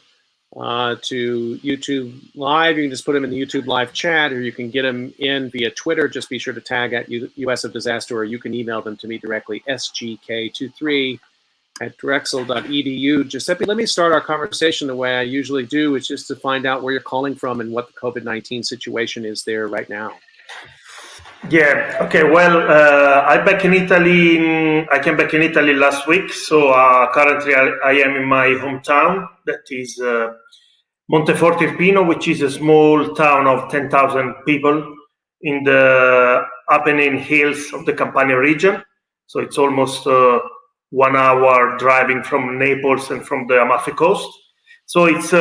to YouTube Live. You can just put them in the YouTube Live chat, or you can get them in via Twitter. Just be sure to tag at US of Disaster, or you can email them to me directly, sgk23@drexel.edu. Giuseppe, let me start our conversation the way I usually do, which is to find out where you're calling from and what the COVID-19 situation is there right now. Yeah, okay, well, I came back in Italy last week, so currently I am in my hometown, that is Monteforte Irpino, which is a small town of 10,000 people in the Apennine Hills of the Campania region. So it's almost 1 hour driving from Naples and from the Amalfi Coast. So it's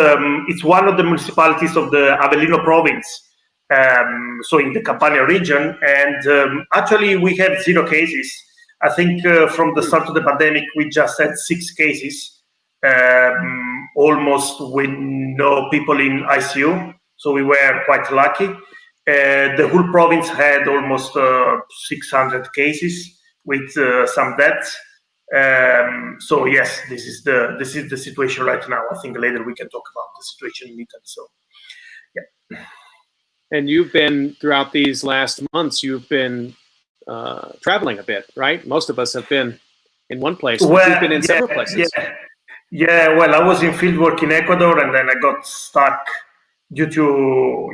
one of the municipalities of the Avellino province. So in the Campania region, and actually we have 0 cases. I think from the start of the pandemic, we just had 6 cases, almost with no people in ICU. So we were quite lucky. The whole province had almost 600 cases with some deaths. So yes, this is the situation right now. I think later we can talk about the situation in Italy. So yeah. And you've been, throughout these last months, you've been traveling a bit, right? Most of us have been in one place, but you've been in several places. Yeah, well, I was in fieldwork in Ecuador, and then I got stuck due to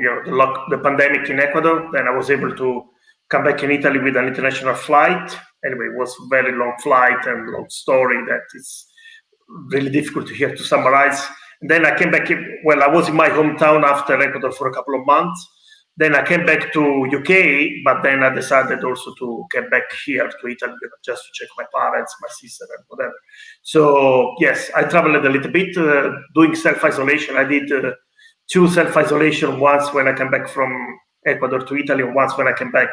the pandemic in Ecuador. Then I was able to come back in Italy with an international flight. Anyway, it was a very long flight and long story that is really difficult here to summarize. And then I came back I was in my hometown after Ecuador for a couple of months. Then I came back to UK, but then I decided also to get back here to Italy just to check my parents, my sister, and whatever. So yes, I traveled a little bit doing self-isolation. I did 2 self-isolation, once when I came back from Ecuador to Italy, and once when I came back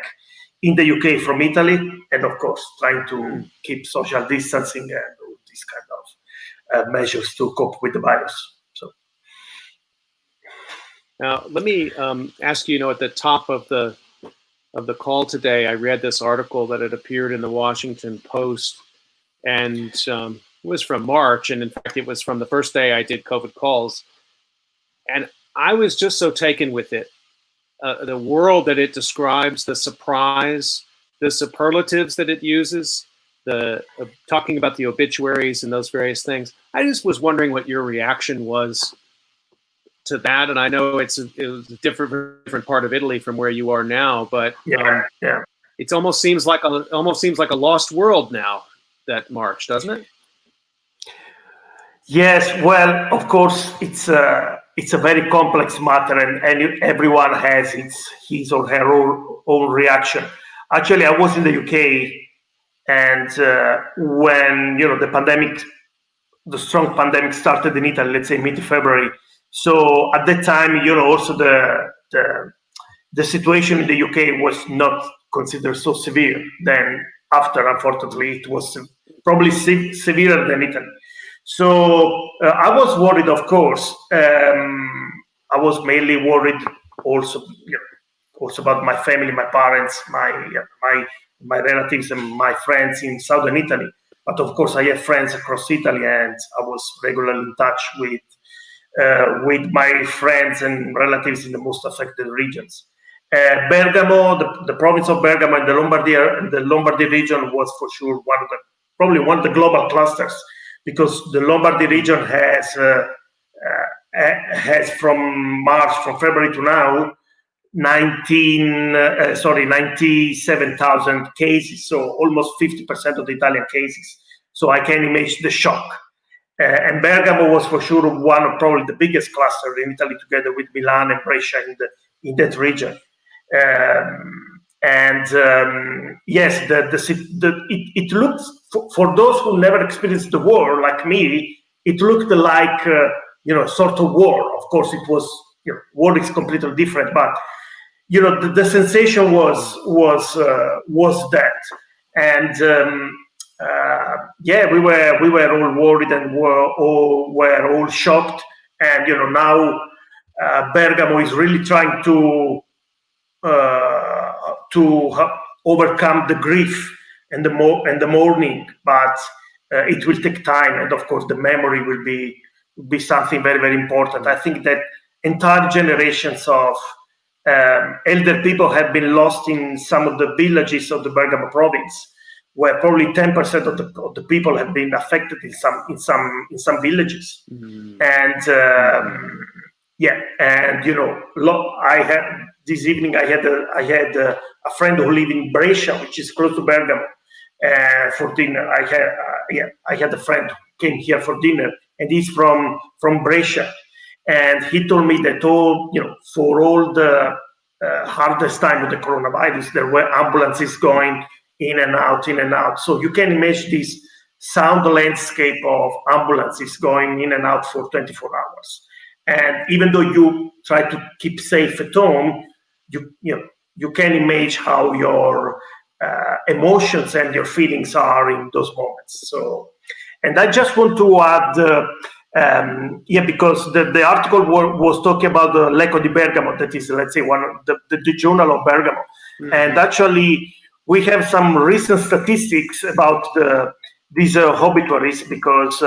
in the UK from Italy, and of course trying to keep social distancing and all these kind of measures to cope with the virus. So. Now, let me ask you, at the top of the call today, I read this article that had appeared in the Washington Post, and it was from March, and in fact, it was from the first day I did COVID Calls, and I was just so taken with it. The world that it describes, the surprise, the superlatives that it uses, the talking about the obituaries and those various things. I just was wondering what your reaction was to that, and I know it was a different part of Italy from where you are now, but it almost seems like a lost world now, that March, doesn't it? Yes, well, of course, it's a very complex matter, and everyone has his or her own reaction. Actually, I was in the UK, and when the strong pandemic started in Italy, let's say mid-February. So at that time, also the situation in the UK was not considered so severe. Then after, unfortunately, it was probably severer than Italy. So I was worried, of course. I was mainly worried also about my family, my parents, my relatives, and my friends in southern Italy. But of course, I have friends across Italy, and I was regularly in touch with my friends and relatives in the most affected regions. Bergamo, the province of Bergamo and the Lombardy region was for sure probably one of the global clusters, because the Lombardy region has from February to now, 97,000 cases, so almost 50% of the Italian cases. So I can imagine the shock. And Bergamo was for sure one of probably the biggest clusters in Italy, together with Milan and Brescia in that region. Yes, it looked, for those who never experienced the war like me, it looked like sort of war. Of course, it was, war is completely different, but the sensation was that, and we were all worried and were all shocked, and now Bergamo is really trying to overcome the grief and the mourning, but it will take time, and of course the memory will be something very, very important. I think that entire generations of elder people have been lost in some of the villages of the Bergamo province, where probably 10% of the people have been affected in some villages. Mm-hmm. And I had this evening. I had a friend who lived in Brescia, which is close to Bergamo, for dinner. I had a friend who came here for dinner, and he's from Brescia, and he told me that for all the hardest time of the coronavirus, there were ambulances going in and out. So you can imagine this sound landscape of ambulances going in and out for 24 hours. And even though you try to keep safe at home, you can imagine how your emotions and your feelings are in those moments. So, and I just want to add, because the article was talking about the L'Eco di Bergamo, that is, let's say, one of the journal of Bergamo. Mm-hmm. And actually, we have some recent statistics about these obituaries, because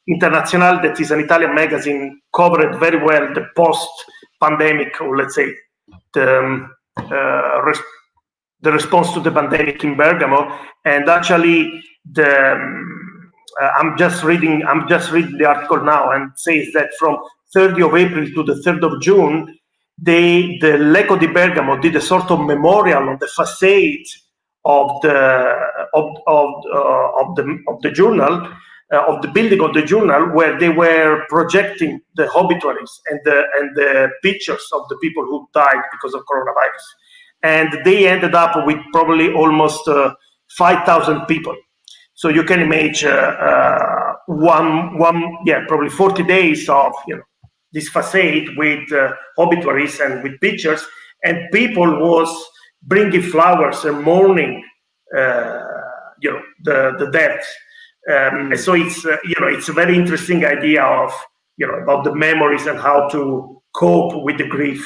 Internazionale, that is an Italian magazine, covered very well the post-pandemic, or let's say the response to the pandemic in Bergamo. And actually, I'm just reading the article now, and says that from 30th of April to the 3rd of June, the L'Eco di Bergamo did a sort of memorial on the facade of the journal, of the building of the journal, where they were projecting the obituaries and the pictures of the people who died because of coronavirus, and they ended up with probably almost 5,000 people. So you can imagine probably 40 days of this facade with obituaries and with pictures, and people was bringing flowers and mourning the death. So it's a very interesting idea of about the memories and how to cope with the grief,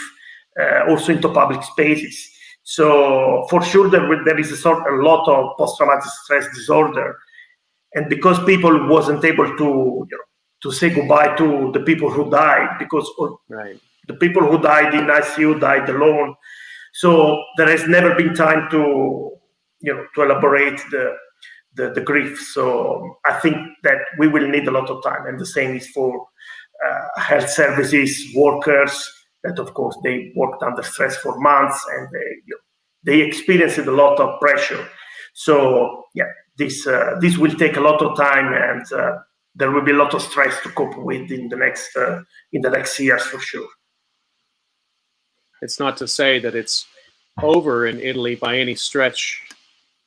also into public spaces. So for sure there is a lot of post-traumatic stress disorder, and because people wasn't able to say goodbye to the people who died, because the people who died in ICU died alone. So there has never been time to elaborate the grief. So I think that we will need a lot of time, and the same is for health services workers, that of course they worked under stress for months, and they experienced a lot of pressure. So this will take a lot of time, and there will be a lot of stress to cope with in the next years for sure. It's not to say that it's over in Italy by any stretch,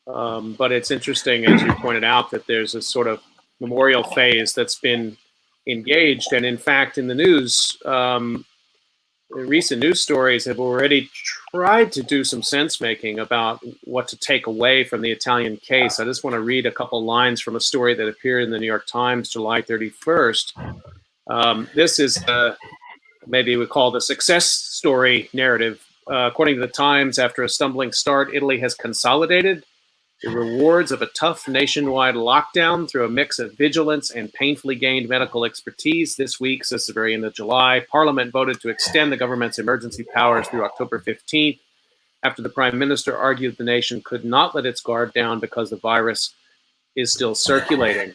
but it's interesting, as you pointed out, that there's a sort of memorial phase that's been engaged. And in fact, in the news, recent news stories have already tried to do some sense making about what to take away from the Italian case. I just want to read a couple lines from a story that appeared in the New York Times, July 31st. This is maybe we call the success story narrative. According to the Times, after a stumbling start, Italy has consolidated The rewards of a tough nationwide lockdown through a mix of vigilance and painfully gained medical expertise. This week, since the very end of July, Parliament voted to extend the government's emergency powers through October 15th, after the Prime Minister argued the nation could not let its guard down because the virus is still circulating.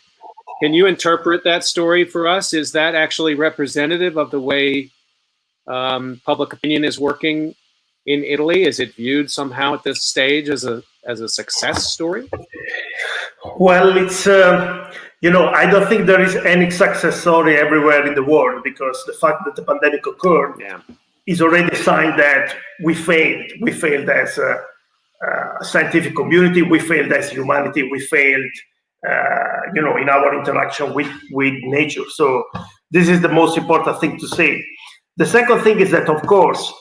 Can you interpret that story for us? Is that actually representative of the way public opinion is working in Italy? Is it viewed somehow at this stage as a success story? Well, it's, I don't think there is any success story everywhere in the world, because the fact that the pandemic occurred is already a sign that we failed. We failed as a scientific community, we failed as humanity, we failed, in our interaction with nature. So this is the most important thing to say. The second thing is that, of course,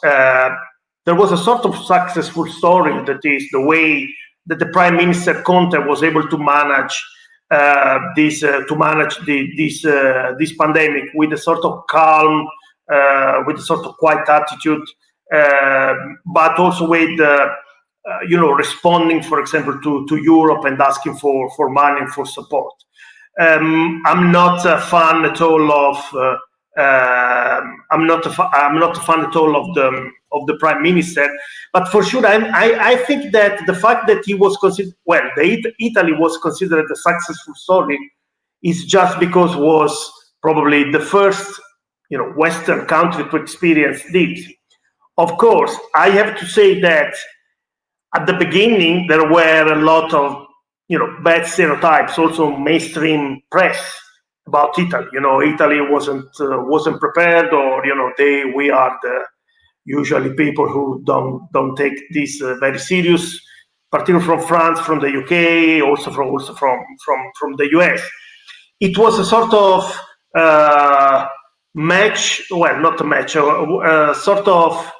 there was a sort of successful story, that is the way that the Prime Minister Conte was able to manage this pandemic with a sort of calm, with a sort of quiet attitude, but also with responding, for example, to Europe and asking for money and for support. I'm not a fan at all of. I'm not a fan at all of the Prime Minister, but for sure, I think that the fact that he was considered, Italy was considered a successful story, is just because was probably the first, Western country to experience this. Of course, I have to say that at the beginning there were a lot of, bad stereotypes, also mainstream press, about Italy. Italy wasn't prepared, or we are the usually people who don't take this very serious, particularly from France, from the UK, also from the US. It was a sort of match, well, not a match, a sort of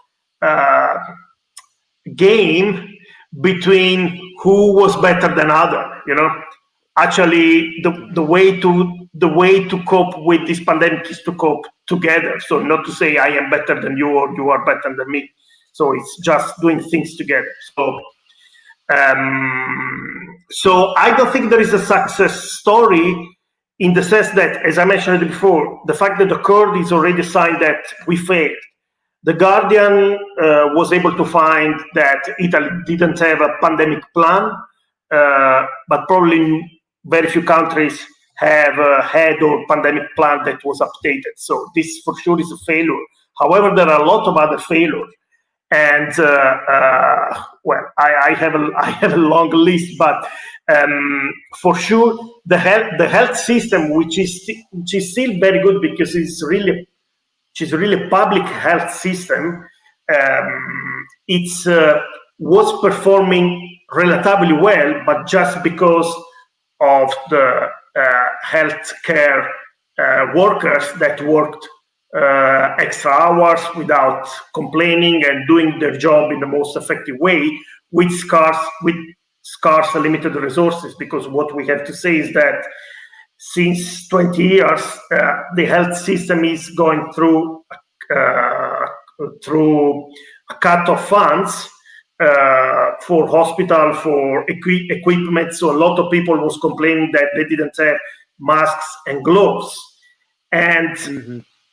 game between who was better than other. Actually, the way to cope with this pandemic is to cope together. So not to say I am better than you or you are better than me. So it's just doing things together. So I don't think there is a success story, in the sense that, as I mentioned before, the fact that occurred is already a sign that we failed. The Guardian was able to find that Italy didn't have a pandemic plan, but probably very few countries have had a pandemic plan that was updated. So this for sure is a failure. However, there are a lot of other failures, and I have a long list, but for sure the health system, which is still very good, because it's really a public health system. Was performing relatively well, but just because of the healthcare workers that worked extra hours without complaining and doing their job in the most effective way, with scarce limited resources. Because what we have to say is that since 20 years, the health system is going through a cut of funds for hospital, for equipment. So a lot of people was complaining that they didn't have masks and gloves. And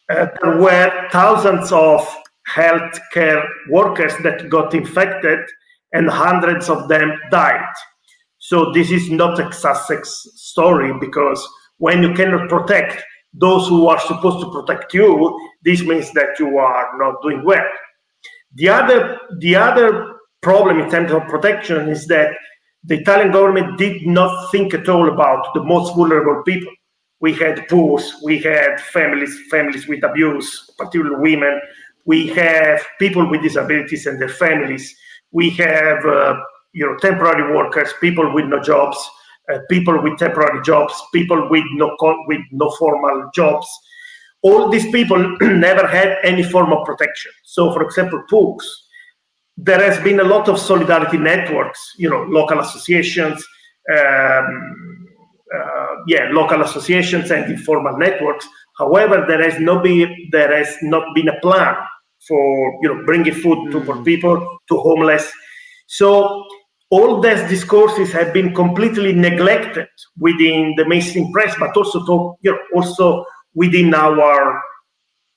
there were thousands of healthcare workers that got infected, and hundreds of them died. So this is not a success story, because when you cannot protect those who are supposed to protect you, this means that you are not doing well. The other problem in terms of protection is that the Italian government did not think at all about the most vulnerable people. We had poor, we had families with abuse, particularly women. We have people with disabilities and their families. We have temporary workers, people with no jobs, people with temporary jobs, people with no formal jobs. All these people never had any form of protection. So, for example, PUCs, there has been a lot of solidarity networks, local associations, local associations and informal networks. However, there has not been a plan for bringing food to poor people, to homeless. So all these discourses have been completely neglected within the mainstream press, but also within our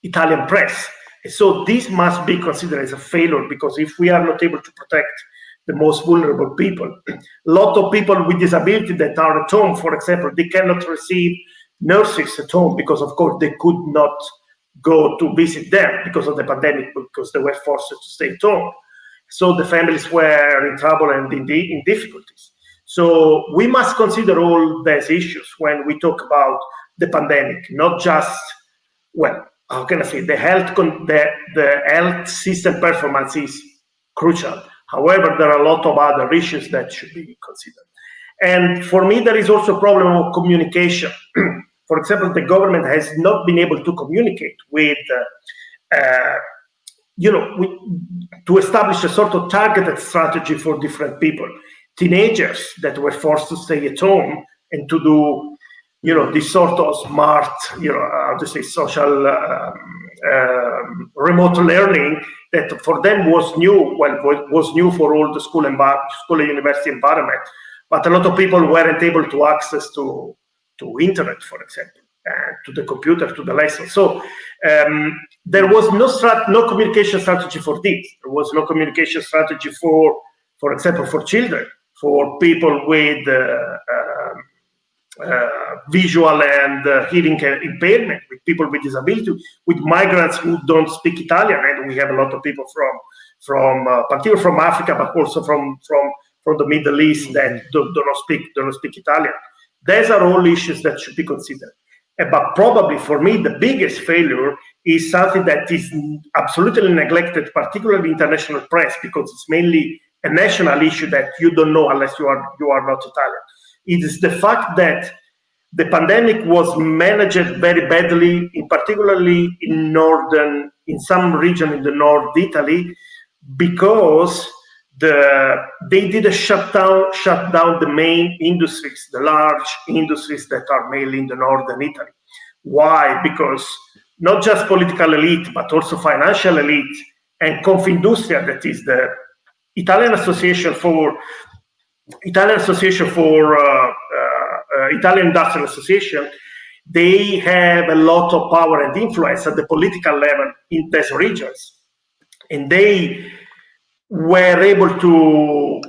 Italian press. So this must be considered as a failure, because if we are not able to protect the most vulnerable people, a lot of people with disability that are at home, for example, they cannot receive nurses at home because, of course, they could not go to visit them because of the pandemic, because they were forced to stay at home. So the families were in trouble and in difficulties. So we must consider all these issues when we talk about the pandemic, not just, well, how can I say, the health system performance is crucial. However, there are a lot of other issues that should be considered. And for me, there is also a problem of communication. For example, the government has not been able to communicate with, to establish a sort of targeted strategy for different people. Teenagers that were forced to stay at home and to do, this sort of smart, social remote learning that for them was new. Well, was new for all the school and university environment, but a lot of people weren't able to access to internet, for example, to the computer, to the lesson. So there was no communication strategy for this. There was no communication strategy for example, for children, for people with visual and hearing impairment, with people with disability, with migrants who don't speak Italian, and we have a lot of people from particularly from Africa, but also from the Middle East that do not speak Italian. These are all issues that should be considered. But probably for me, the biggest failure is something that is absolutely neglected, particularly international press, because it's mainly a national issue that you don't know unless you are not Italian. It is the fact that the pandemic was managed very badly, particularly in some region in the North Italy, because they did shut down the main industries, the large industries that are mainly in the northern Italy. Why? Because not just political elite, but also financial elite and Confindustria, that is the Italian Industrial Association, they have a lot of power and influence at the political level in these regions, and they were able to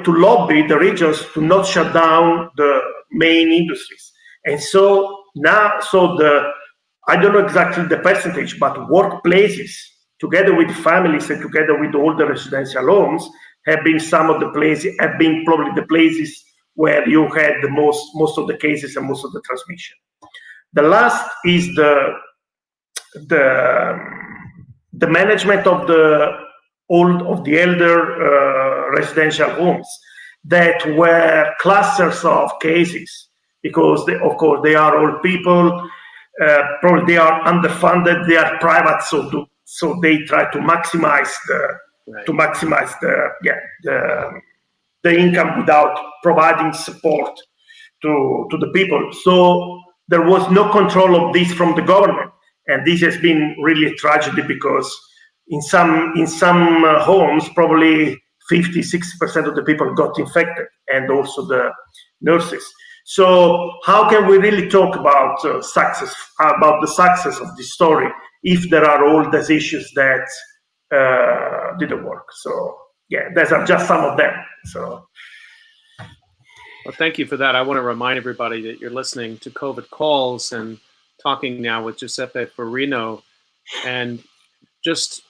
lobby the regions to not shut down the main industries. And so now, I don't know exactly the percentage, but workplaces, together with families and together with all the residential homes, have been probably the places where you had the most of the cases and most of the transmission. The last is the management of the elder residential homes that were clusters of cases, because of course they are old people, probably they are underfunded, they are private, so they try to maximize the income without providing support to the people. So there was no control of this from the government, and this has been really a tragedy, because in some homes, probably 50-60% of the people got infected, and also the nurses. So how can we really talk about the success of this story if there are all these issues that didn't work? So yeah, those are just some of them. So. Well, thank you for that. I want to remind everybody that you're listening to COVID Calls and talking now with Giuseppe Farino, and just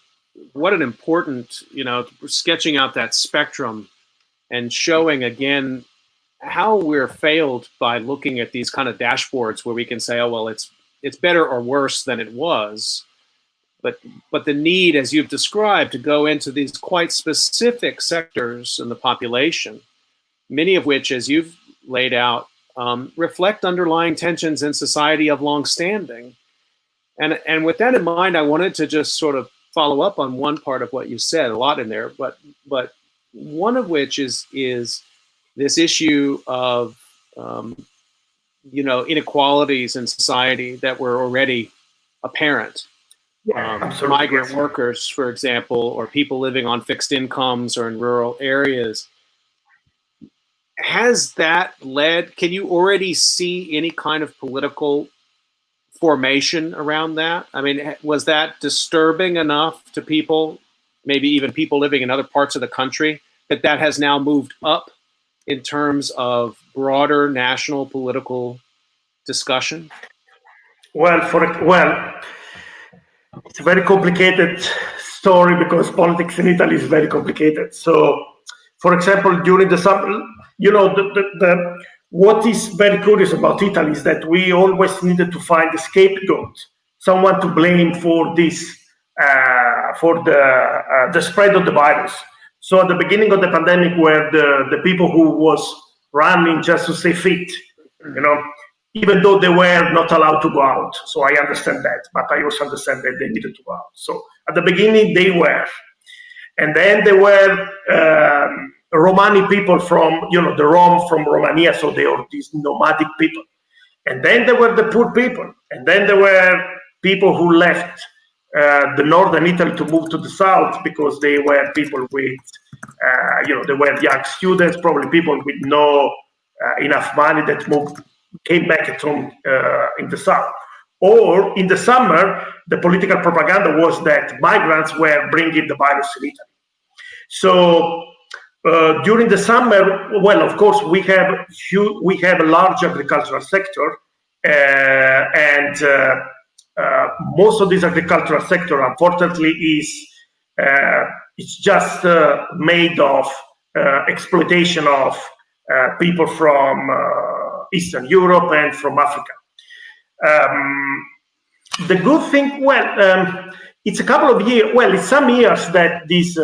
what an important, sketching out that spectrum and showing again how we're failed by looking at these kind of dashboards where we can say, oh, well, it's better or worse than it was. But the need, as you've described, to go into these quite specific sectors in the population, many of which, as you've laid out, reflect underlying tensions in society of long standing. And with that in mind, I wanted to just sort of follow up on one part of what you said, a lot in there, but one of which is this issue of inequalities in society that were already apparent. Migrant workers, for example, or people living on fixed incomes or in rural areas. has that led? Can you already see any kind of political formation around that? I mean, was that disturbing enough to people, maybe even people living in other parts of the country, that has now moved up in terms of broader national political discussion? Well, it's a very complicated story because politics in Italy is very complicated. So, for example, during the summer, what is very curious about Italy is that we always needed to find a scapegoat, someone to blame for this, for the spread of the virus. So at the beginning of the pandemic, were the people who was running just to stay fit, even though they were not allowed to go out. So I understand that, but I also understand that they needed to go out. So at the beginning they were, and then there were Romani people from, the Rom from Romania, so they are these nomadic people. And then there were the poor people, and then there were people who left the northern Italy to move to the south because they were people with, they were young students, probably people with no enough money that came back at home in the south. Or in the summer, the political propaganda was that migrants were bringing the virus in Italy. So during the summer, well, of course, we have a large agricultural sector, and most of this agricultural sector, unfortunately, it's just made of exploitation of people from Eastern Europe and from Africa. The good thing, it's a couple of years. Well, it's some years that these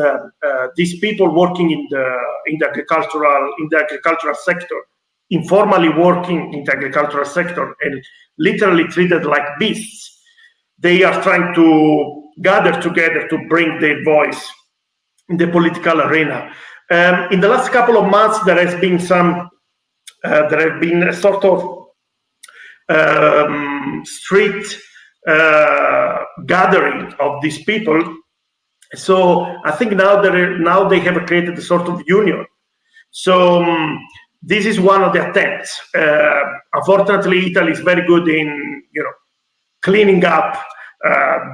people working in the agricultural sector, informally working in the agricultural sector, and literally treated like beasts, they are trying to gather together to bring their voice in the political arena. In the last couple of months, there have been a sort of street gathering of these people. So I think now they have created a sort of union. So this is one of the attempts. Unfortunately, Italy is very good in cleaning up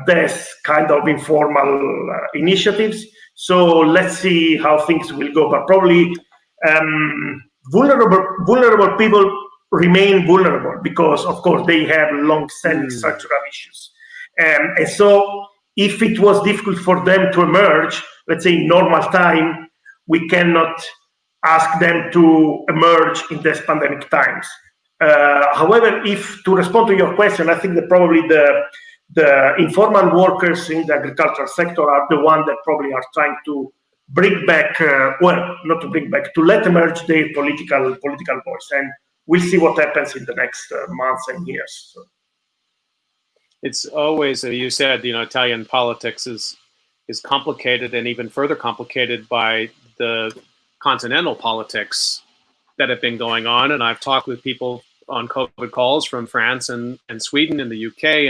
this kind of informal initiatives. So let's see how things will go. But probably vulnerable people remain vulnerable because, of course, they have long-standing structural issues. And so if it was difficult for them to emerge, let's say in normal time, we cannot ask them to emerge in these pandemic times. However, to respond to your question, I think that probably the informal workers in the agricultural sector are the ones that probably are trying to bring back, not to bring back, to let emerge their political voice. And we'll see what happens in the next months and years. So. It's always, you said, Italian politics is complicated and even further complicated by the continental politics that have been going on. And I've talked with people on COVIDCalls from France and Sweden and the UK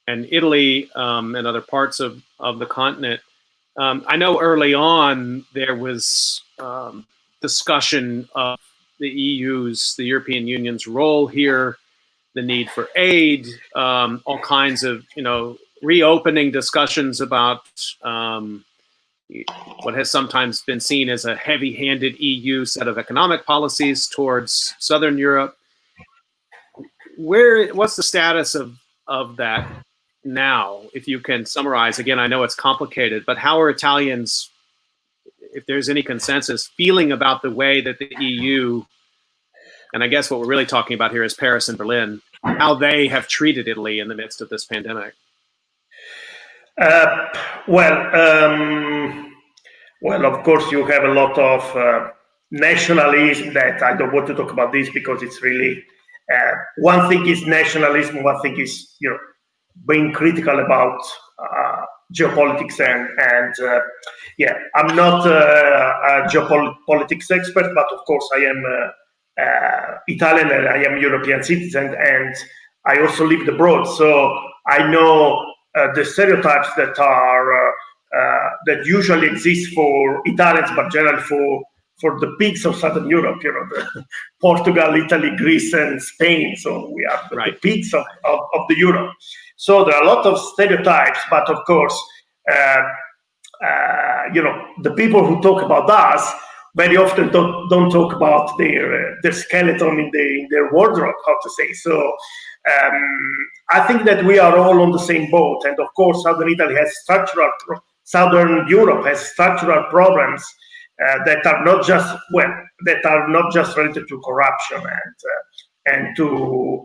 and Italy and other parts of the continent. I know early on there was discussion of the European Union's role here, the need for aid, all kinds of, reopening discussions about what has sometimes been seen as a heavy-handed EU set of economic policies towards Southern Europe. What's the status of that now, if you can summarize? Again, I know it's complicated, but how are Italians, if there's any consensus, feeling about the way that the EU, and I guess what we're really talking about here is Paris and Berlin, how they have treated Italy in the midst of this pandemic? Well, of course, you have a lot of nationalism that I don't want to talk about this because it's really, one thing is nationalism, one thing is, being critical about geopolitics and I'm not a geopolitics expert, but of course I am Italian and I am European citizen, and I also lived abroad, so I know the stereotypes that are that usually exist for Italians, but generally for the pigs of Southern Europe, the Portugal, Italy, Greece, and Spain. So we are the pigs of the Europe. So there are a lot of stereotypes, but of course, the people who talk about us very often don't talk about their skeleton in their wardrobe, how to say. So I think that we are all on the same boat, and of course, Southern Europe has structural problems that are not just related to corruption and to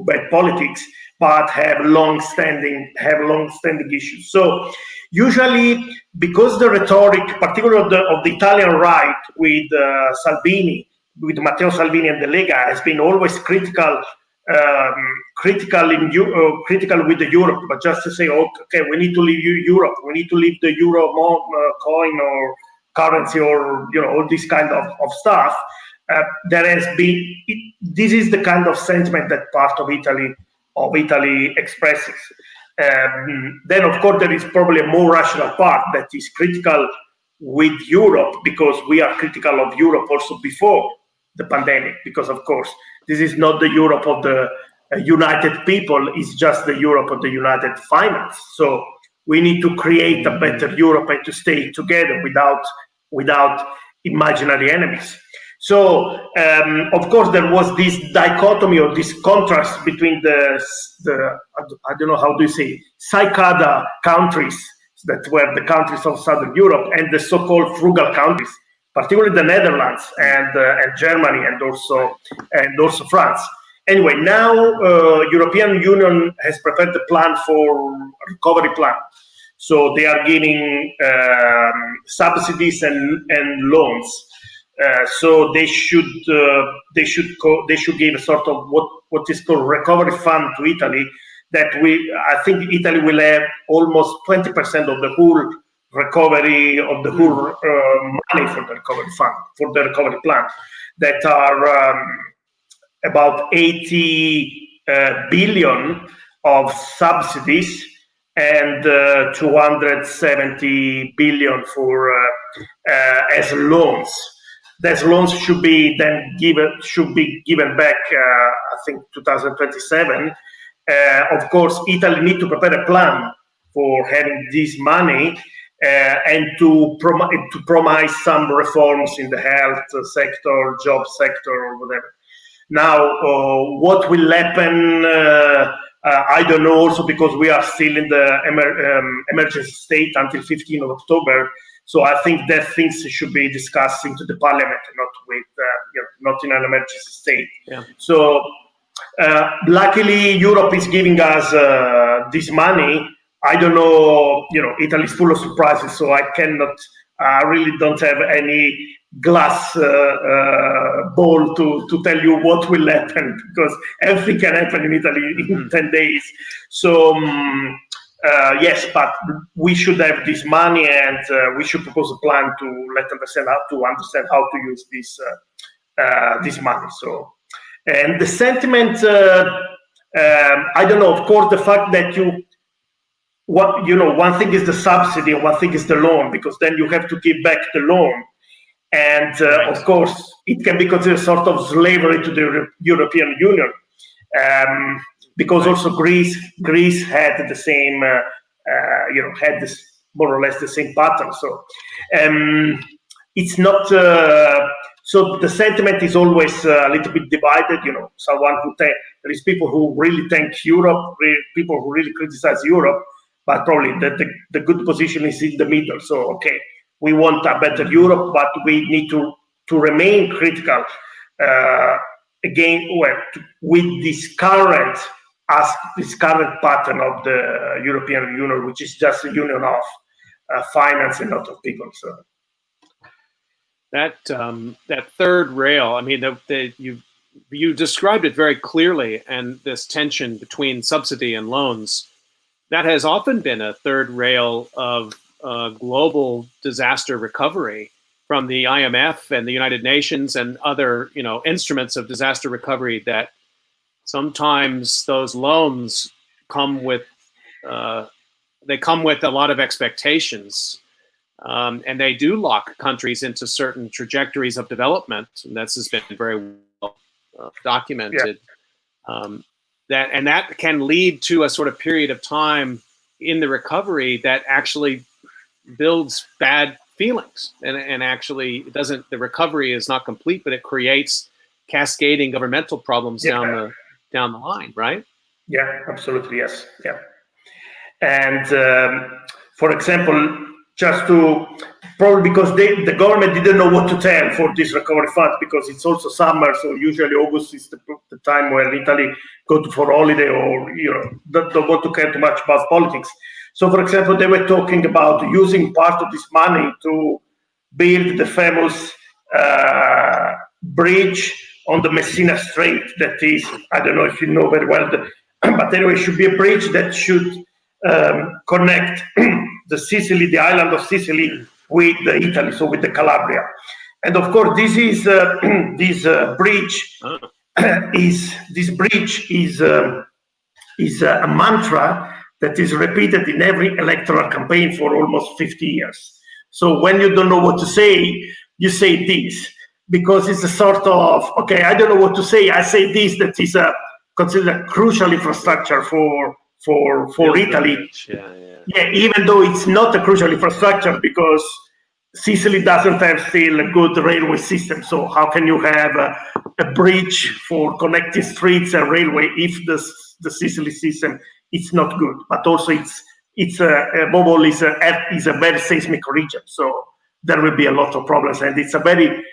bad politics, but have long-standing issues. So usually, because the rhetoric, particularly of the Italian right, with Salvini, with Matteo Salvini and the Lega, has been always critical with the Europe, but just to say, okay, we need to leave Europe, we need to leave the euro coin or currency, or all this kind of stuff. There has been, this is the kind of sentiment that part of Italy expresses. Then, of course, there is probably a more rational part that is critical with Europe, because we are critical of Europe also before the pandemic, because, of course, this is not the Europe of the united people, it's just the Europe of the united finance. So we need to create a better Europe and to stay together without imaginary enemies. So, of course, there was this dichotomy or this contrast between the I don't know how do you say, cicada countries that were the countries of Southern Europe and the so-called frugal countries, particularly the Netherlands and Germany and also France. Anyway, now European Union has prepared the plan for recovery plan. So they are giving subsidies and loans. So they should give a sort of what is called recovery fund to Italy. That I think Italy will have almost 20% of the whole recovery of the whole money for the recovery fund, for the recovery plan, that are about 80 billion of subsidies and 270 billion for as loans. Those loans should be given back, I think 2027. Of course, Italy need to prepare a plan for having this money and to promise some reforms in the health sector, job sector, or whatever. Now, what will happen? I don't know. Also, because we are still in the emergency state until 15th of October. So I think that things should be discussed into the parliament, not in an emergency state. Yeah. So luckily, Europe is giving us this money. I don't know. Italy is full of surprises, so I cannot. I really don't have any glass ball to tell you what will happen, because everything can happen in Italy in 10 days. So. Yes, but we should have this money, and we should propose a plan to let them understand how to use this money. So, and the sentiment, I don't know. Of course, the fact that one thing is the subsidy, and one thing is the loan, because then you have to give back the loan, and of course, it can be considered sort of slavery to the European Union. Because also Greece had the same, had this more or less the same pattern. So it's not. So the sentiment is always a little bit divided. There is people who really thank Europe, people who really criticize Europe, but probably the good position is in the middle. So okay, we want a better Europe, but we need to remain critical. Again, with this current pattern of the European Union, which is just a union of finance and not of people. So that third rail, I mean, you described it very clearly, and this tension between subsidy and loans, that has often been a third rail of global disaster recovery from the IMF and the United Nations and other instruments of disaster recovery, that sometimes those loans come with a lot of expectations And they do lock countries into certain trajectories of development, and this has been very well documented. That can lead to a sort of period of time in the recovery that actually builds bad feelings, and actually it doesn't. The recovery is not complete, but it creates cascading governmental problems down the line, right? Yeah, absolutely, yes. Yeah. And for example, just to probably because the government didn't know what to tell for this recovery fund, because it's also summer, so usually August is the time where Italy go for holiday, or don't want to care too much about politics. So, for example, they were talking about using part of this money to build the famous bridge on the Messina Strait. That is, I don't know if you know very well, but anyway, it should be a bridge that should connect the island of Sicily with Italy, so with the Calabria. And of course, this is bridge is a mantra that is repeated in every electoral campaign for almost 50 years. So when you don't know what to say, you say this, because it's a sort of, okay, I don't know what to say, I say this, that is considered a crucial infrastructure for Italy. Yeah, even though it's not a crucial infrastructure, because Sicily doesn't have still a good railway system. So how can you have a bridge for connecting streets and railway if the Sicily system is not good? But also it's above all is a very seismic region. So there will be a lot of problems, and it's a very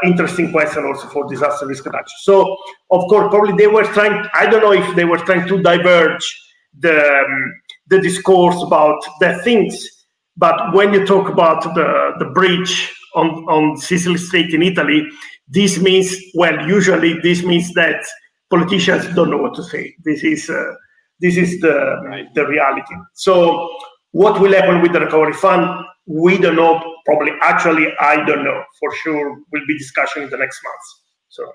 interesting question also for disaster risk reduction. So of course, probably they were trying. I don't know if they were trying to diverge the discourse about the things, but when you talk about the bridge on Sicily Strait in Italy, this means, well, usually this means that politicians don't know what to say. This is the reality. So what will happen with the recovery fund? We don't know. Probably, actually, I don't know for sure. We'll be discussing in the next months. So.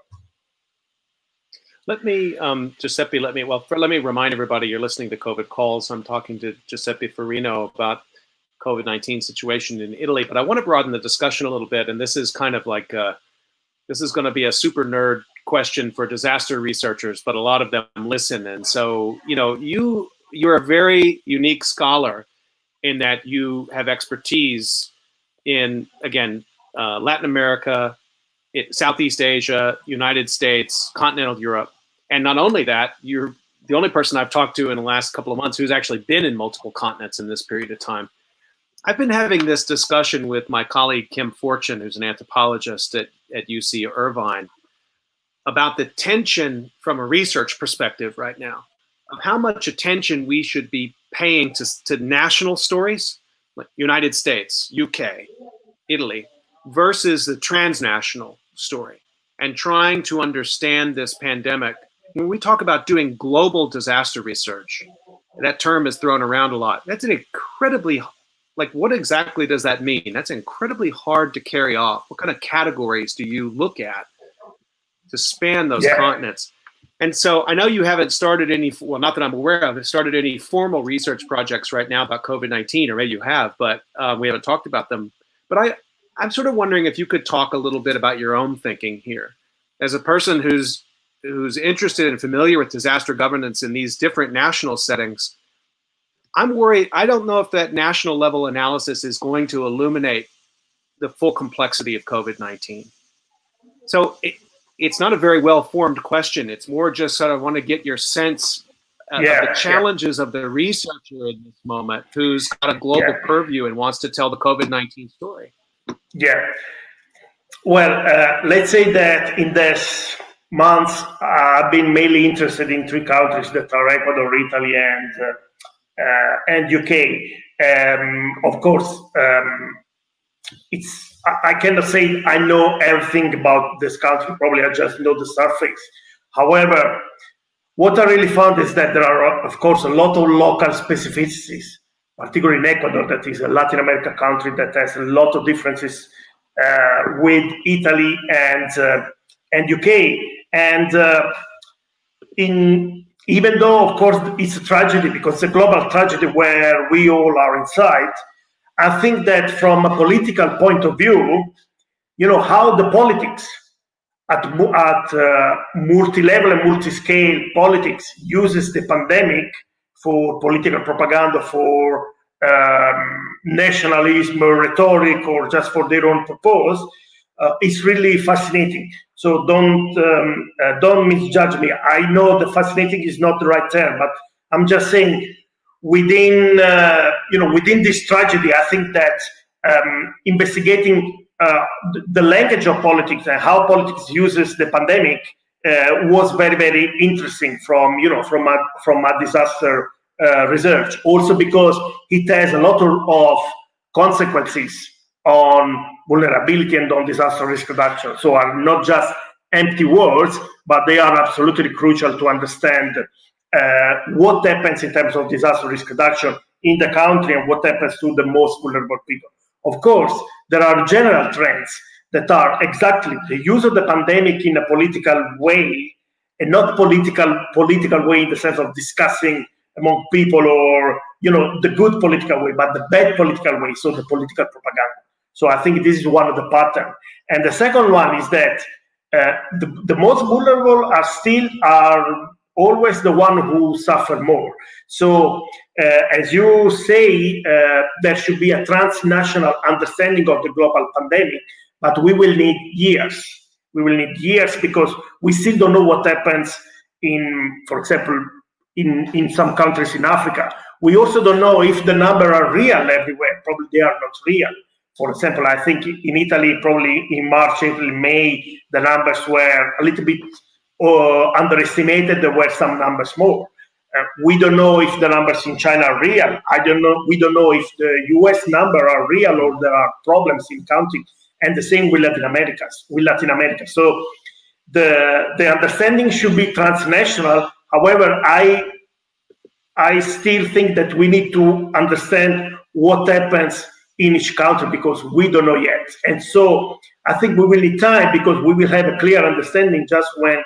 Let me, Giuseppe, let me remind everybody you're listening to COVID Calls. I'm talking to Giuseppe Farino about COVID-19 situation in Italy, but I want to broaden the discussion a little bit. And this is kind of like, this is going to be a super nerd question for disaster researchers, but a lot of them listen. And so, you're a very unique scholar in that you have expertise in, again, Latin America, Southeast Asia, United States, continental Europe. And not only that, you're the only person I've talked to in the last couple of months who's actually been in multiple continents in this period of time. I've been having this discussion with my colleague, Kim Fortune, who's an anthropologist at UC Irvine, about the tension from a research perspective right now of how much attention we should be paying to national stories, like United States, UK, Italy, versus the transnational story, and trying to understand this pandemic. When we talk about doing global disaster research, that term is thrown around a lot. That's an incredibly, what exactly does that mean? That's incredibly hard to carry off. What kind of categories do you look at to span those continents? And so I know you haven't started any, well, not that I'm aware of, started any formal research projects right now about COVID-19, or maybe you have, but we haven't talked about them. But I'm sort of wondering if you could talk a little bit about your own thinking here. As a person who's interested and familiar with disaster governance in these different national settings, I'm worried. I don't know if that national level analysis is going to illuminate the full complexity of COVID-19. So it's not a very well-formed question. It's more just sort of want to get your sense of the challenges of the researcher in this moment who's got a global purview and wants to tell the COVID-19 story. Yeah. Well, let's say that in this months, I've been mainly interested in three countries that are Ecuador, Italy, and UK. Of course, I cannot say I know everything about this country. Probably I just know the surface. However, what I really found is that there are, of course, a lot of local specificities, particularly in Ecuador, that is a Latin America country that has a lot of differences with Italy and UK. And even though, of course, it's a tragedy, because it's a global tragedy where we all are inside, I think that from a political point of view, how the politics at multi-level and multi-scale politics uses the pandemic for political propaganda, for nationalism or rhetoric, or just for their own purpose, is really fascinating. So don't misjudge me. I know the fascinating is not the right term, but I'm just saying within this tragedy, I think that investigating the language of politics and how politics uses the pandemic was very, very interesting from a disaster research. Also because it has a lot of consequences on vulnerability and on disaster risk reduction. So are not just empty words, but they are absolutely crucial to understand what happens in terms of disaster risk reduction in the country and what happens to the most vulnerable people. Of course, there are general trends that are exactly the use of the pandemic in a political way, and not political way in the sense of discussing among people, or the good political way, but the bad political way, so the political propaganda. So I think this is one of the patterns. And the second one is that the most vulnerable are always the one who suffer more. So as you say, there should be a transnational understanding of the global pandemic, but we will need years. We will need years because we still don't know what happens for example, in some countries in Africa. We also don't know if the numbers are real everywhere. Probably they are not real. For example, I think in Italy, probably in March, April, May, the numbers were a little bit underestimated. There were some numbers more. We don't know if the numbers in China are real. We don't know if the US numbers are real or there are problems in counting. And the same with Latin America. So the understanding should be transnational. However, I still think that we need to understand what happens in each country because we don't know yet. And so I think we will need time because we will have a clear understanding just when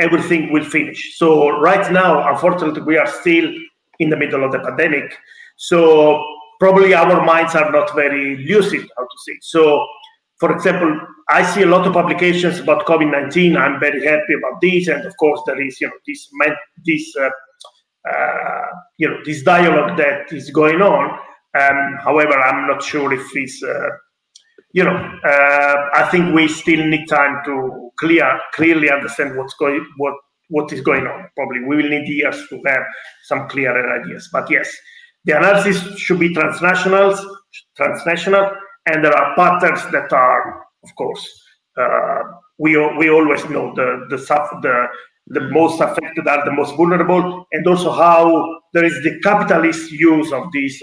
everything will finish. So right now, unfortunately, we are still in the middle of the pandemic. So probably our minds are not very lucid, how to say. So, for example, I see a lot of publications about COVID-19. I'm very happy about this. And of course, there is, this dialogue that is going on. However, I'm not sure if it's, I think we still need time to clearly understand what is going on. Probably we will need years to have some clearer ideas. But yes, the analysis should be transnational, and there are patterns that are, of course, we always know the most affected are the most vulnerable, and also how there is the capitalist use of this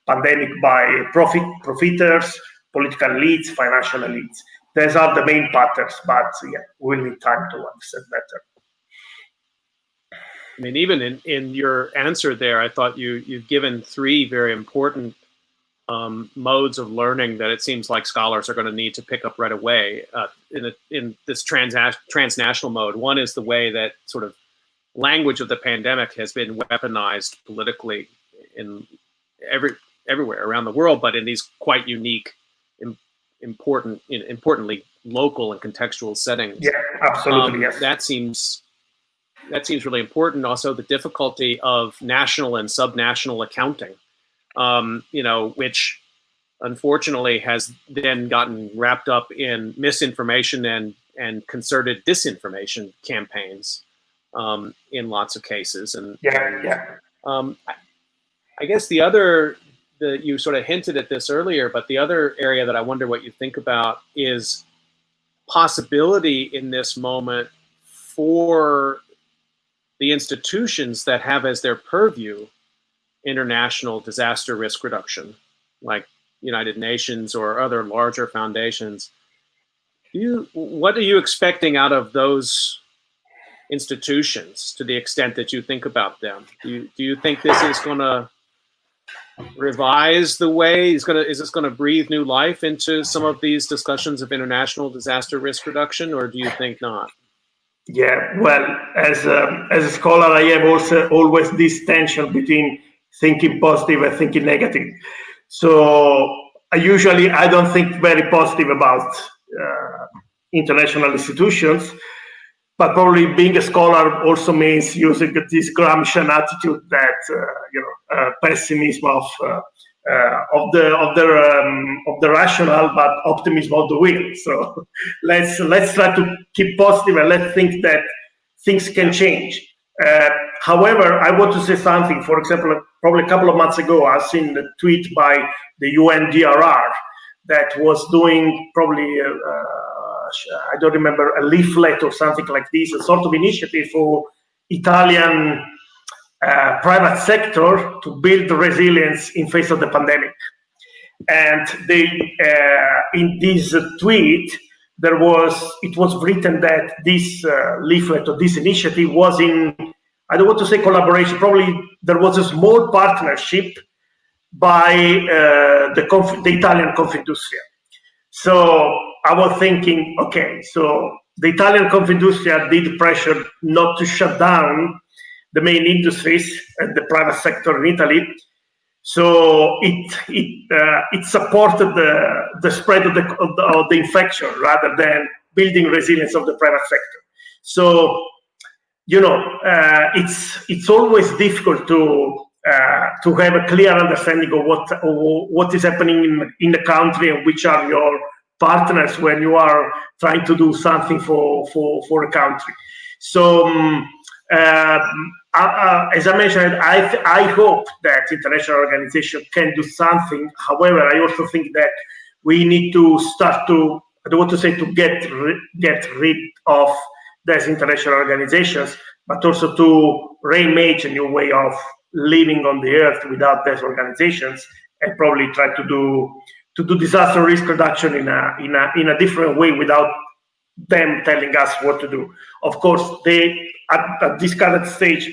pandemic by profiteers, political elites, financial elites. Those are the main patterns, but yeah, we'll need time to understand better. I mean, even in your answer there, I thought you've given three very important modes of learning that it seems like scholars are going to need to pick up right away in this transnational mode. One is the way that sort of language of the pandemic has been weaponized politically in everywhere around the world, but in these quite unique, importantly local and contextual settings. Yeah, absolutely. Yes. That seems really important. Also, the difficulty of national and subnational accounting. Which unfortunately has then gotten wrapped up in misinformation and concerted disinformation campaigns in lots of cases. And I guess you sort of hinted at this earlier, but the other area that I wonder what you think about is possibility in this moment for the institutions that have as their purview international disaster risk reduction, like United Nations or other larger foundations. What are you expecting out of those institutions to the extent that you think about them? Do you think this is going to revise the way, is this going to breathe new life into some of these discussions of international disaster risk reduction, or do you think not? Yeah, well, as a scholar, I have also always this tension between thinking positive and thinking negative. So I don't think very positive about international institutions, but probably being a scholar also means using this Gramscian attitude that pessimism of the rational, but optimism of the will. So let's try to keep positive and let's think that things can change. However, I want to say something. For example, probably a couple of months ago, I've seen a tweet by the UNDRR that was doing probably, I don't remember, a leaflet or something like this, a sort of initiative for Italian private sector to build resilience in face of the pandemic. And they, in this tweet, it was written that this leaflet or this initiative was in, I don't want to say collaboration, probably there was a small partnership by the Italian Confindustria. So I was thinking, okay, so the Italian Confindustria did pressure not to shut down the main industries and the private sector in Italy. So it supported the spread of the infection rather than building resilience of the private sector. So, it's always difficult to have a clear understanding of what is happening in the country and which are your partners when you are trying to do something for a country. So, as I mentioned, I hope that international organizations can do something. However, I also think that we need to start to, I don't want to say to get rid of these international organizations, but also to reimagine a new way of living on the earth without these organizations, and probably try to do disaster risk reduction in a different way without them telling us what to do. Of course, at this current stage,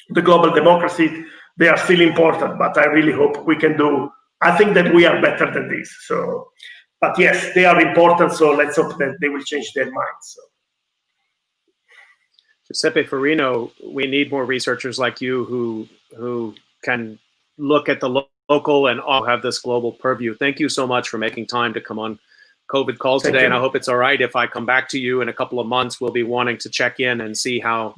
the global democracy, they are still important, but I really hope we can do, I think that we are better than this. So, but yes, they are important, so let's hope that they will change their minds. So. Giuseppe Farino, we need more researchers like you who can look at the local and all have this global purview. Thank you so much for making time to come on COVID calls today. And I hope it's all right if I come back to you in a couple of months. We'll be wanting to check in and see how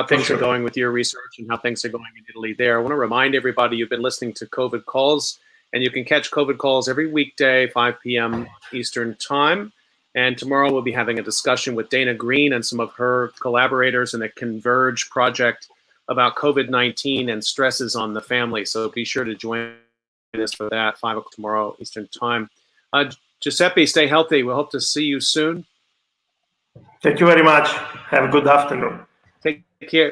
things are going with your research and how things are going in Italy there. I want to remind everybody you've been listening to COVID Calls, and you can catch COVID Calls every weekday, 5 p.m. Eastern Time. And tomorrow we'll be having a discussion with Dana Green and some of her collaborators in the Converge project about COVID-19 and stresses on the family. So be sure to join us for that, 5 o'clock tomorrow Eastern Time. Giuseppe, stay healthy. We'll hope to see you soon. Thank you very much. Have a good afternoon. Take care.